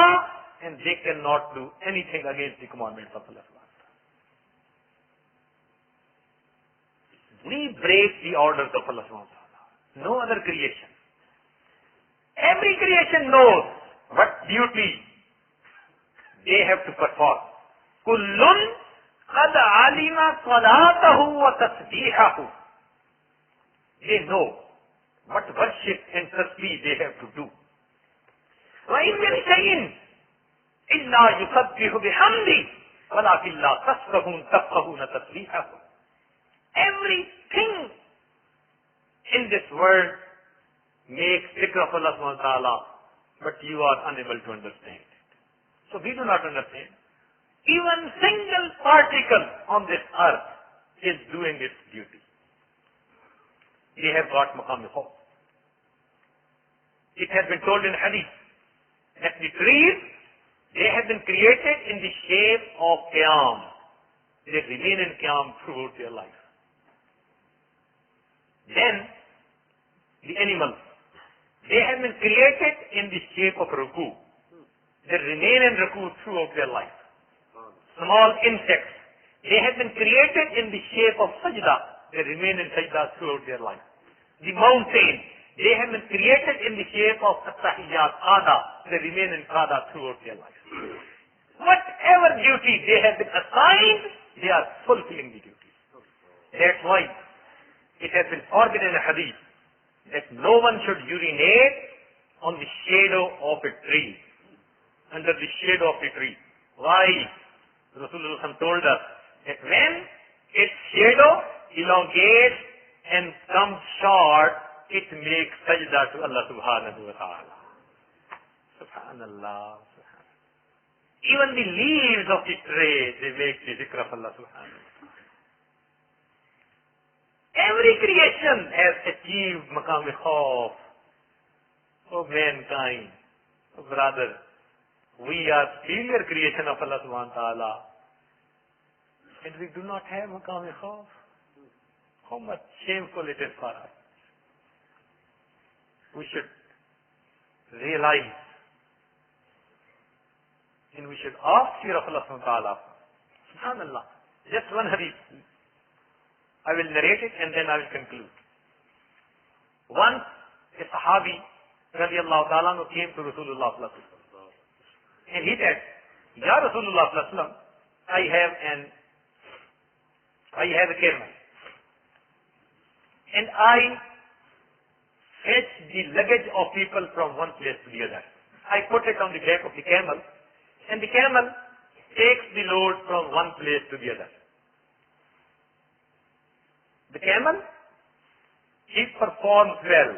Speaker 1: and they cannot do anything against the commandments of Allah subhanahu wa ta'ala. We break the orders of Allah subhanahu wa ta'ala. No other creation. Every creation knows what duty they have to perform. Kullun qad alima salatahu wa tasbihahu. They know what worship and tasbih they have to do. وَإِن مِّن شَيْءٍ إِلَّا يُسَبِّحُ بِحَمْدِهِ وَلَكِنْ لَا تَفْقَهُونَ تَسْبِيحَهُ. Everything in this world makes dhikr of Allah subhanahu wa ta'ala, but you are unable to understand it. So we do not understand. Even single particle on this earth is doing its duty. They have got maqam khawf. It has been told in hadith that the trees, they have been created in the shape of qiyam. They remain in qiyam throughout their life. Then, the animals, they have been created in the shape of ruku. They remain in ruku throughout their life. Small insects, they have been created in the shape of sajda. They remain in sajda throughout their life. The mountains, they have been created in the shape of tahiyyat, qada. They remain in qada throughout their life. Whatever duty they have been assigned, they are fulfilling the duty. That's why it has been forbidden in a hadith that no one should urinate on the shadow of a tree, under the shadow of a tree. Why? Rasulullah told us that when its shadow elongates and comes short, it makes sajda to Allah subhanahu wa ta'ala. Subhanallah. Even the leaves of the tree, they make the dhikr of Allah subhanahu wa ta'ala. Every creation has achieved maqam khawf. Oh mankind, oh brother, we are superior creation of Allah subhanahu wa ta'ala. and we do not have maqam khawf. How much shameful it is for us. We should realize and we should ask fear of Allah subhanahu wa ta'ala. Subhanallah. Just one hadith. I will narrate it and then I will conclude. Once a Sahabi radiallahu ta'ala came to Rasulullah sallallahu alaihi wasallam and he said, Ya Rasulullah sallallahu alaihi wasallam, I have a camel and I fetch the luggage of people from one place to the other. I put it on the back of the camel and the camel takes the load from one place to the other. The camel, he performs well.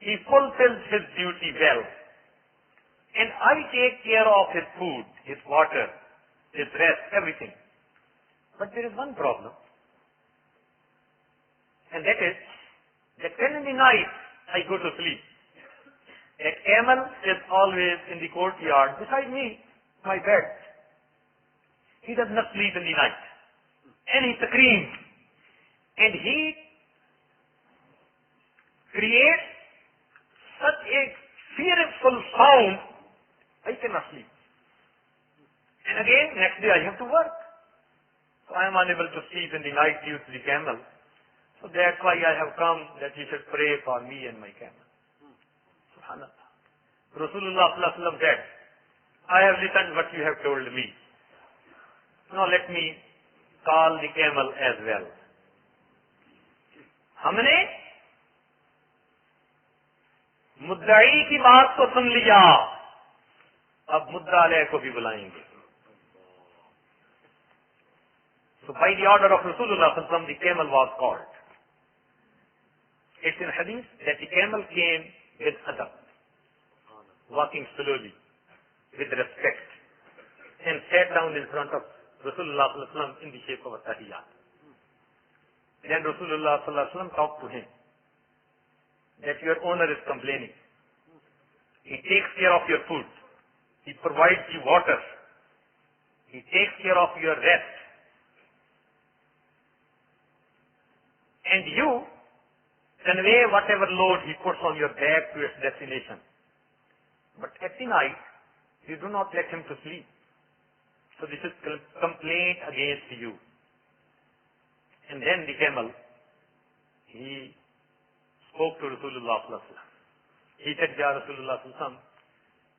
Speaker 1: He fulfills his duty well. And I take care of his food, his water, his rest, everything. But there is one problem. And that is, that when in the night I go to sleep, that camel is always in the courtyard beside me, my bed. He does not sleep in the night. And he screams. And he creates such a fearful sound, I cannot sleep. And again, next day I have to work. So I am unable to sleep in the night due to the camel. So that's why I have come that you should pray for me and my camel. Subhanallah. Rasulullah sallallahu alaihi wasallam said, I have listened what you have told me. Now let me call the camel as well. हमने मुद्दाई की बात को सुन लिया, अब मुद्दालय को भी बुलाएंगे. So by the order of Rasulullah sallallahu alaihi wasallam, the camel was called. It's in hadith that the camel came with adab, walking slowly, with respect, and sat down in front of Rasulullah sallallahu alaihi wasallam in the shape of a tahiyyat. Then Rasulullah sallallahu alaihi wasallam talked to him that your owner is complaining. He takes care of your food. He provides you water. He takes care of your rest. And you convey whatever load he puts on your back to its destination. But at the night, you do not let him to sleep. So this is complaint against you. And then the camel, he spoke to Rasulullah sallallahu alaihi wasallam. He said, Ya Rasulullah sallallahu alaihi wasallam,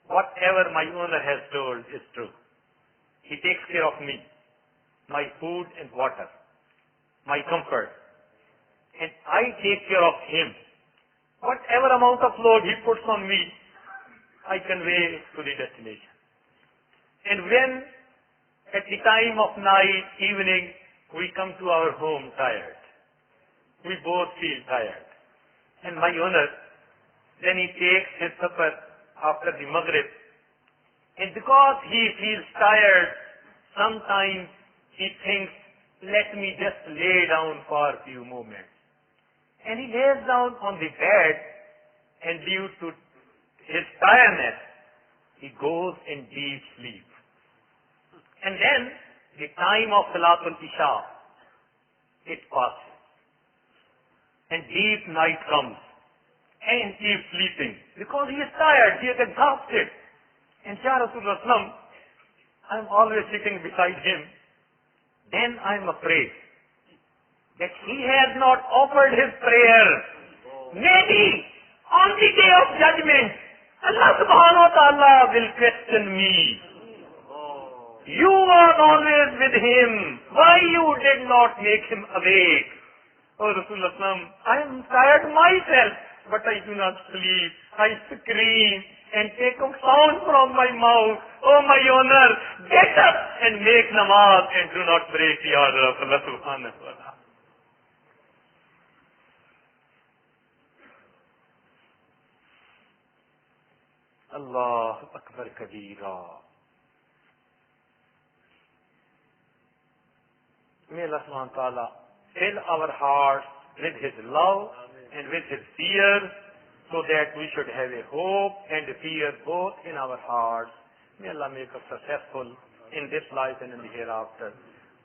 Speaker 1: whatever my owner has told is true. He takes care of me, my food and water, my comfort. And I take care of him. Whatever amount of load he puts on me, I convey to the destination. And when at the time of night, evening, we come to our home tired. We both feel tired. And my owner, then he takes his supper after the Maghrib. And because he feels tired, sometimes he thinks, let me just lay down for a few moments. And he lays down on the bed, and due to his tiredness, he goes in deep sleep. And then the time of Salatul Isha, it passes. And deep night comes. And he is sleeping. Because he is tired, he is exhausted. And Ya Rasulullah, I am always sitting beside him. Then I am afraid that he has not offered his prayer. Maybe on the day of judgment, Allah subhanahu wa ta'ala will question me. You are always with him. Why you did not make him awake? Oh Rasulullah, I am tired myself, but I do not sleep. I scream and take a sound from my mouth. Oh my owner, get up and make namaz and do not break the order of Allah subhanahu wa ta'ala. Allahu Akbar Kabira. May Allah subhanahu wa ta'ala fill our hearts with His love and with His fear, so that we should have a hope and a fear both in our hearts. May Allah make us successful in this life and in the hereafter.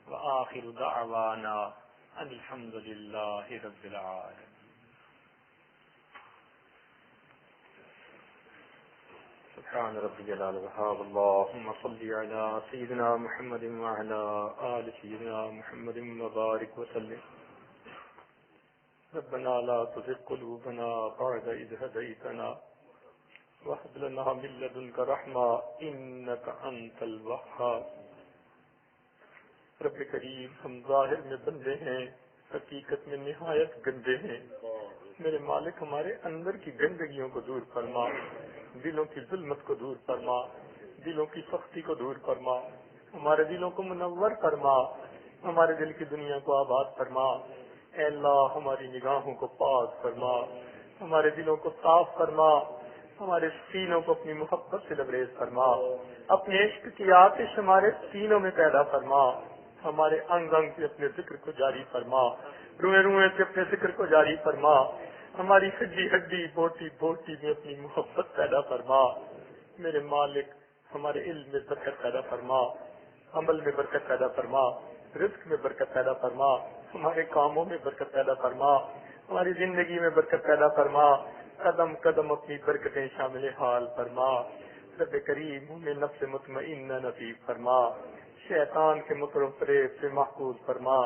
Speaker 2: وآخر دعوانا ان الحمد للہ رب العالمین. سبحان ربی الوهاب. اللهم صل على سيدنا محمد وعلى آل سيدنا محمد وبارك وسلم. ربنا لا تزغ قلوبنا بعد إذ هديتنا وهب لنا من لدنك رحمة إنك أنت الوهاب. رب کریم، ہم ظاہر میں بندے ہیں، حقیقت میں نہایت گندے ہیں. میرے مالک، ہمارے اندر کی گندگیوں کو دور فرما، دلوں کی ظلمت کو دور فرما، دلوں کی سختی کو دور فرما، ہمارے دلوں کو منور فرما، ہمارے دل کی دنیا کو آباد فرما. اے اللہ، ہماری نگاہوں کو پاک فرما، ہمارے دلوں کو صاف فرما، ہمارے سینوں کو اپنی محبت سے لبریز فرما، اپنے عشق کی آتش ہمارے سینوں میں پیدا فرما، ہمارے انگ انگ سے اپنے ذکر کو جاری فرما، روئے روئے سے اپنے ذکر کو جاری فرما، ہماری ہڈی ہڈی بوٹی بوٹی میں اپنی محبت پیدا فرما. میرے مالک، ہمارے علم میں برکت پیدا فرما، عمل میں برکت پیدا فرما، رزق میں برکت پیدا فرما، ہمارے کاموں میں برکت پیدا فرما، ہماری زندگی میں برکت پیدا فرما. قدم قدم اپنی برکتیں شامل حال فرما. رب کریم، ہمیں نفس مطمئنہ نصیب فرما، شیطان کے مکر و فریب سے محفوظ فرما،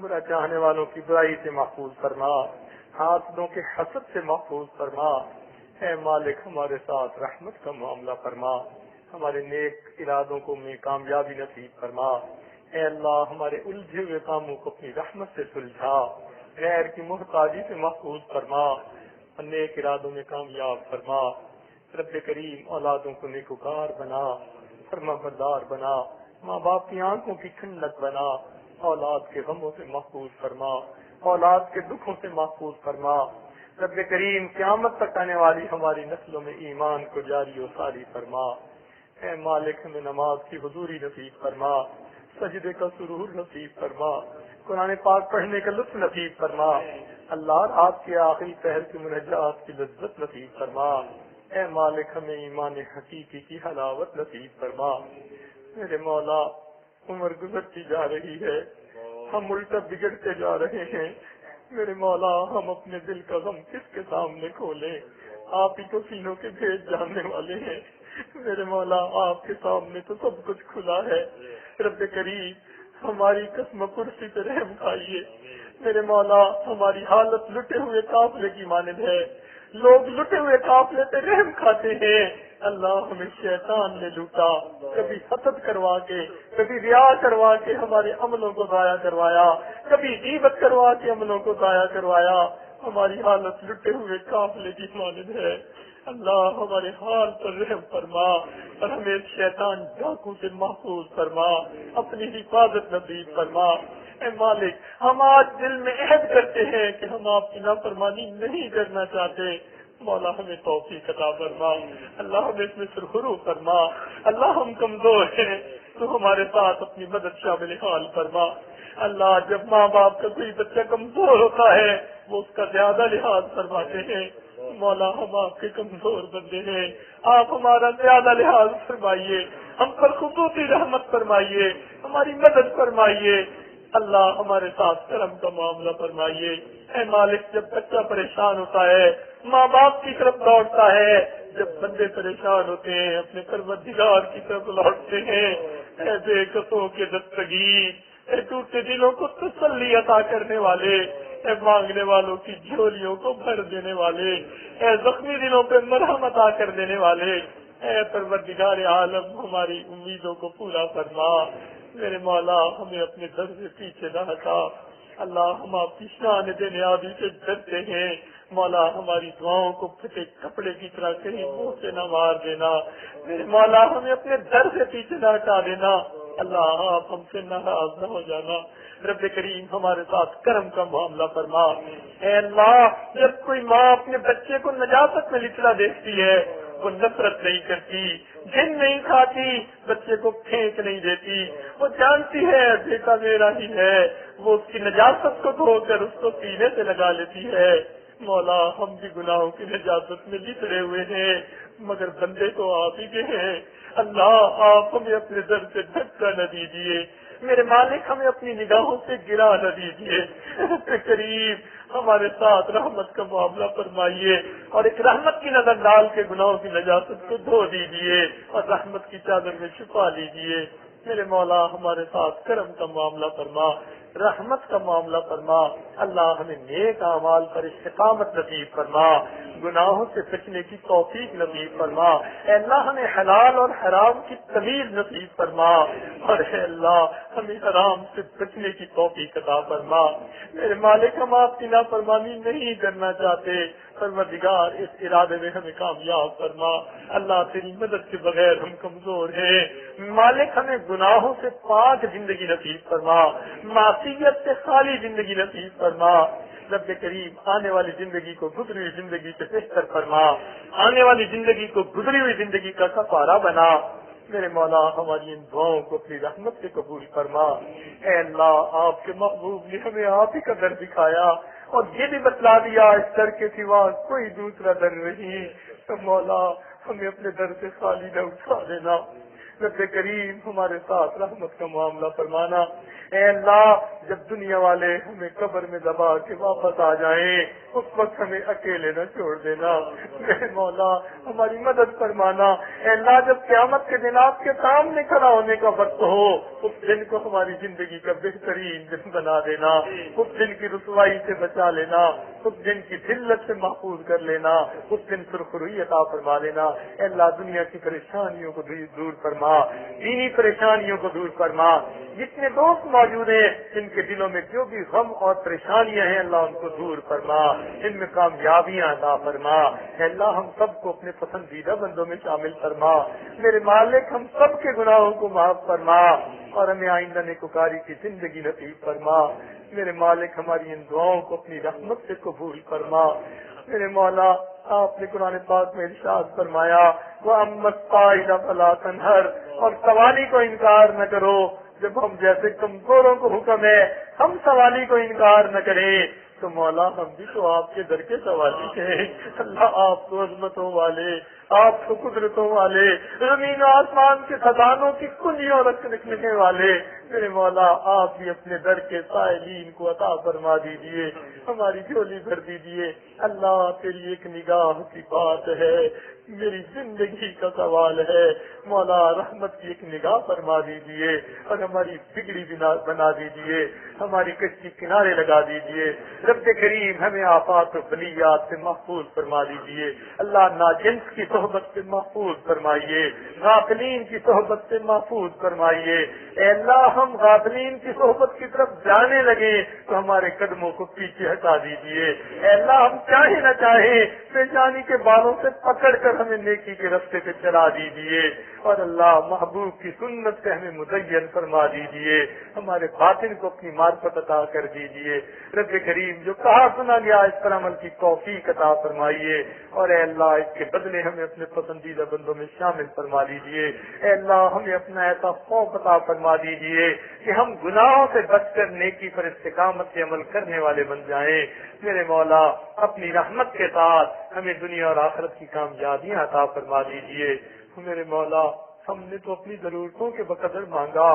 Speaker 2: برا چاہنے والوں کی برائی سے محفوظ فرما، حاسدوں کے حسد سے محفوظ فرما. اے مالک، ہمارے ساتھ رحمت کا معاملہ فرما، ہمارے نیک ارادوں کو میں کامیابی نصیب فرما. اے اللہ، ہمارے الجھے ہوئے کاموں کو اپنی رحمت سے سلجھا، غیر کی محتاجی سے محفوظ فرما، نیک ارادوں میں کامیاب فرما. رب کریم، اولادوں کو نیکوکار بنا، فرما بردار بنا، ماں باپ کی آنکھوں کی ٹھنڈک بنا، اولاد کے غموں سے محفوظ فرما، اولاد کے دکھوں سے محفوظ فرما. رب کریم، قیامت تک آنے والی ہماری نسلوں میں ایمان کو جاری و ساری فرما. اے مالک، ہمیں نماز کی حضوری نصیب فرما، سجدے کا سرور نصیب فرما، قرآن پاک پڑھنے کا لطف نصیب فرما. اللہ، رات کے آخری پہر کی مناجات کی لذت نصیب فرما. اے مالک، ہمیں ایمان حقیقی کی حلاوت نصیب فرما. میرے مولا، عمر گزرتی جا رہی ہے، ہم الٹا بگڑتے جا رہے ہیں. میرے مولا، ہم اپنے دل کا غم کس کے سامنے کھولیں؟ آپ ہی تو سینوں کے بھیج جاننے والے ہیں. میرے مولا، آپ کے سامنے تو سب کچھ کھلا ہے. رب کریم، ہماری قسم کرسی پہ رحم کھائیے. میرے مولا، ہماری حالت لٹے ہوئے قافلے کی مانند ہے. لوگ لٹے ہوئے قافلے پہ رحم کھاتے ہیں. اللہ، ہمیں شیطان نے لوٹا، کبھی حسد کروا کے، کبھی ریا کروا کے ہمارے عملوں کو ضائع کروایا، کبھی غیبت کروا کے عملوں کو ضائع کروایا. ہماری حالت لٹے ہوئے قافلے کی مانند ہے. اللہ، ہمارے حال پر رحم فرما اور ہمیں شیطان ڈاکوں سے محفوظ فرما، اپنی حفاظت نصیب فرما. اے مالک، ہم آج دل میں عہد کرتے ہیں کہ ہم آپ کی نافرمانی نہیں کرنا چاہتے. مولا، ہمیں توفیق عطا فرما. اللہ، ہمیں اس میں سرخرو فرما. اللہ، ہم کمزور ہیں، تو ہمارے ساتھ اپنی مدد شامل حال فرما. اللہ، جب ماں باپ کا کوئی بچہ کمزور ہوتا ہے، وہ اس کا زیادہ لحاظ فرماتے ہیں. مولا، ہم آپ کے کمزور بندے ہیں، آپ ہمارا زیادہ لحاظ فرمائیے، ہم پر خصوصی رحمت فرمائیے، ہماری مدد فرمائیے. اللہ، ہمارے ساتھ کرم کا معاملہ فرمائیے. اے مالک، جب بچہ پریشان ہوتا ہے، ماں باپ کی طرف لوٹتا ہے. جب بندے پریشان ہوتے ہیں، اپنے پروردگار کی طرف لوٹتے ہیں. اے بے کسوں کے دستگیر، اے ٹوٹے دلوں کو تسلی عطا کرنے والے، اے مانگنے والوں کی جھولیوں کو بھر دینے والے، اے زخمی دلوں پہ مرہم عطا کر دینے والے، اے پروردگار عالم، ہماری امیدوں کو پورا فرما. میرے مولا، ہمیں اپنے در سے پیچھے نہ ہٹا. اللہ، ہم آپ کی شان بنیادی سے ڈرتے ہیں. مولا، ہماری دعاؤں کو پھٹے کپڑے کی طرح کہیں منہ سے نہ مار دینا. میرے مولا، ہمیں اپنے در سے پیچھے نہ ہٹا دینا. اللہ، آپ ہم سے ناراض نہ ہو جانا. رب کریم، ہمارے ساتھ کرم کا معاملہ فرما. اے اللہ، جب کوئی ماں اپنے بچے کو نجاست میں لچڑا دیکھتی ہے، وہ نفرت نہیں کرتی، جن نہیں کھاتی، بچے کو پھینک نہیں دیتی. وہ جانتی ہے بیٹا میرا ہی ہے، وہ اس کی نجاست کو دھو کر اس کو سینے سے لگا لیتی ہے. مولا، ہم بھی گناہوں کی نجاست میں لچڑے ہوئے ہیں، مگر بندے تو آپ ہی کے ہیں. اللہ، آپ ہمیں اپنے در سے دھکا نہ دیجیے. میرے مالک ہمیں اپنی نگاہوں سے گرا نہ دیجیے قریب ہمارے ساتھ رحمت کا معاملہ فرمائیے اور ایک رحمت کی نظر ڈال کے گناہوں کی نجاست کو دھو دیجیے اور رحمت کی چادر میں چھپا لیجیے میرے مولا ہمارے ساتھ کرم کا معاملہ فرما رحمت کا معاملہ فرما اللہ ہمیں نیک اعمال پر استقامت نصیب فرما گناہوں سے بچنے کی توفیق نصیب فرما اے اللہ ہمیں حلال اور حرام کی تمیز نصیب فرما اور اے اللہ ہمیں حرام سے بچنے کی توفیق عطا فرما میرے مالک ہم آپ کی نافرمانی نہیں کرنا چاہتے پروردگار اس ارادے میں ہمیں کامیاب فرما اللہ تیری مدد کے بغیر ہم کمزور ہیں مالک ہمیں گناہوں سے پاک زندگی نصیب فرما معصیت سے خالی زندگی نصیب فرما رب کریم آنے والی زندگی کو گزری ہوئی زندگی سے بہتر فرما آنے والی زندگی کو گزری ہوئی زندگی کا کفارہ بنا میرے مولا ہماری ان دعاؤں کو اپنی رحمت سے قبول فرما اے اللہ آپ کے محبوب نے ہمیں آپ ہی کا در دکھایا اور یہ بھی بتلا دیا اس در کے سوا کوئی دوسرا در نہیں تو مولا ہمیں اپنے در سے خالی نہ اٹھا دینا رب کریم ہمارے ساتھ رحمت کا معاملہ فرمانا اے اللہ جب دنیا والے ہمیں قبر میں دبا کے واپس آ جائیں اس وقت ہمیں اکیلے نہ چھوڑ دینا اے مولا ہماری مدد فرمانا اے اللہ جب قیامت کے دن آپ کے سامنے کھڑا ہونے کا وقت ہو اس دن کو ہماری زندگی کا بہترین دن بنا دینا اس دن کی رسوائی سے بچا لینا اس دن کی ذلت سے محفوظ کر لینا اس دن سرخروئی عطا فرما دینا اے اللہ دنیا کی پریشانیوں کو دور فرما دینی پریشانیوں کو دور فرما جتنے دوست موجود ہیں ان کے دلوں میں جو بھی غم اور پریشانیاں ہیں اللہ ان کو دور فرما ان میں کامیابیاں عطا فرما اے اللہ ہم سب کو اپنے پسندیدہ بندوں میں شامل فرما میرے مالک ہم سب کے گناہوں کو معاف فرما اور ہمیں آئندہ نیکوکاری کی زندگی نصیب فرما میرے مالک ہماری ان دعاؤں کو اپنی رحمت سے قبول فرما میرے مولا آپ نے قرآن پاک میں ارشاد فرمایا وَأَمَّا السَّائِلَ فَلَا تَنْهَرْ اور سوالی کو انکار نہ کرو جب ہم جیسے کمزوروں کو حکم ہے ہم سوالی کو انکار نہ کریں تو مولا ہم بھی تو آپ کے در کے سوالی ہیں اللہ آپ کو عظمتوں والے آپ کو قدرتوں والے زمین و آسمان کے خزانوں کی کنجیوں رکھنے والے میرے مولا آپ بھی اپنے در کے سائلین کو عطا فرما دیجیے ہماری جھولی بھر دیجیے اللہ تیری ایک نگاہ کی بات ہے میری زندگی کا سوال ہے مولا رحمت کی ایک نگاہ فرما دیجیے اور ہماری بگڑی بنا دیجیے ہماری کشتی کنارے لگا دیجیے رب کریم ہمیں آفات و بلیات سے محفوظ فرما دیجیے اللہ ناجنس کی صحبت سے محفوظ فرمائیے غافلین کی صحبت سے محفوظ فرمائیے اے اللہ ہم غافلین کی صحبت کی طرف جانے لگے تو ہمارے قدموں کو پیچھے ہٹا دیجیے اے اللہ ہم چاہے نہ چاہے پیشانی کے بالوں سے پکڑ کر ہمیں نیکی کے رستے پہ چلا دیجیے اور اللہ محبوب کی سنت سے ہمیں مزین فرما دیجیے ہمارے باطن کو اپنی معرفت عطا کر دیجیے رب کریم جو کہا سنا گیا اس پر عمل کی توفیق عطا فرمائیے اور اے اللہ اس کے بدلے ہمیں اپنے پسندیدہ بندوں میں شامل فرما دیجیے اے اللہ ہمیں اپنا ایسا خوف عطا فرما دیجیے کہ ہم گناہوں سے بچ کر نیکی پر استقامت سے عمل کرنے والے بن جائیں میرے مولا اپنی رحمت کے ساتھ ہمیں دنیا اور آخرت کی کامیابیاں عطا فرما دیجیے میرے مولا ہم نے تو اپنی ضرورتوں کے بقدر مانگا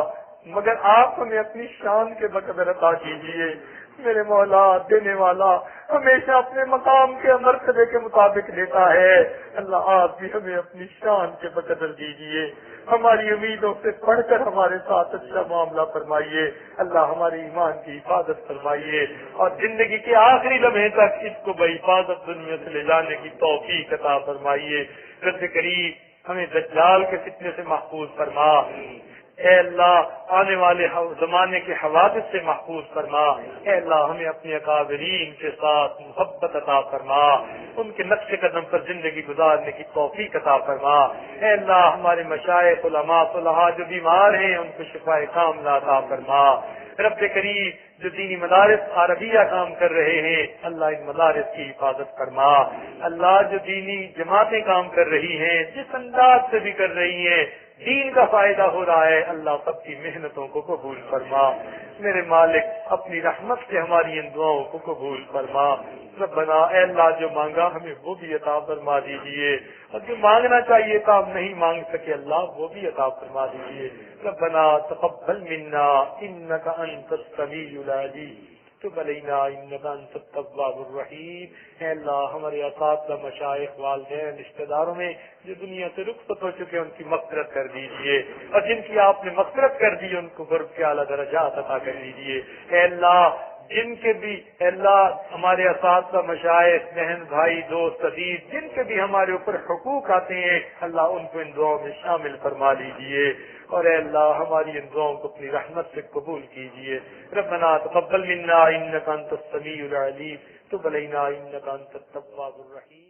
Speaker 2: مگر آپ ہمیں اپنی شان کے بقدر عطا کیجیے میرے مولا دینے والا ہمیشہ اپنے مقام کے مرتبے کے مطابق دیتا ہے اللہ آپ بھی ہمیں اپنی شان کے بقدر دیجیے ہماری امیدوں سے پڑھ کر ہمارے ساتھ اچھا معاملہ فرمائیے اللہ ہمارے ایمان کی حفاظت فرمائیے اور زندگی کے آخری لمحے تک اس کو بحفاظت دنیا سے لے جانے کی توفیق عطا فرمائیے رب کریم ہمیں دجال کے فتنے سے محفوظ فرما اے اللہ آنے والے زمانے کے حوادث سے محفوظ فرما اے اللہ ہمیں اپنے اکابرین کے ساتھ محبت عطا فرما ان کے نقش قدم پر زندگی گزارنے کی توفیق عطا فرما اے اللہ ہمارے مشائخ علماء صلحاء جو بیمار ہیں ان کو شفاء کاملہ عطا فرما رب کریم جو دینی مدارس عربیہ کام کر رہے ہیں اللہ ان مدارس کی حفاظت فرما اللہ جو دینی جماعتیں کام کر رہی ہیں جس انداز سے بھی کر رہی ہیں دین کا فائدہ ہو رہا ہے اللہ سب کی محنتوں کو قبول فرما میرے مالک اپنی رحمت سے ہماری ان دعاؤں کو قبول فرما. ربنا اے اللہ جو مانگا ہمیں وہ بھی عطا فرما دیجیے، اور جو مانگنا چاہیے تھا ہم نہیں مانگ سکے اللہ وہ بھی عطا فرما دیجیے. ربنا تقبل منا انك انت السميع العليم تب علینا انك انت التواب الرحیم. اے اللہ ہمارے اساتذہ مشائخ والدین رشتہ داروں میں جو دنیا سے رخصت ہو چکے ان کی مغفرت کر دیجیے، اور جن کی آپ نے مغفرت کر دی ان کو غرب کے اعلیٰ درجات عطا کر دیجیے. اے اللہ جن کے بھی اے اللہ ہمارے اساتذہ مشائخ بہن بھائی دوست عزیز جن کے بھی ہمارے اوپر حقوق آتے ہیں اللہ ان کو ان دعاؤں میں شامل فرما لیجیے، اور اے اللہ ہماری ان دعاؤں کو اپنی رحمت سے قبول کیجیے. ربنا تقبل منا انك انت السميع العليم تب علينا انك انت التواب الرحيم.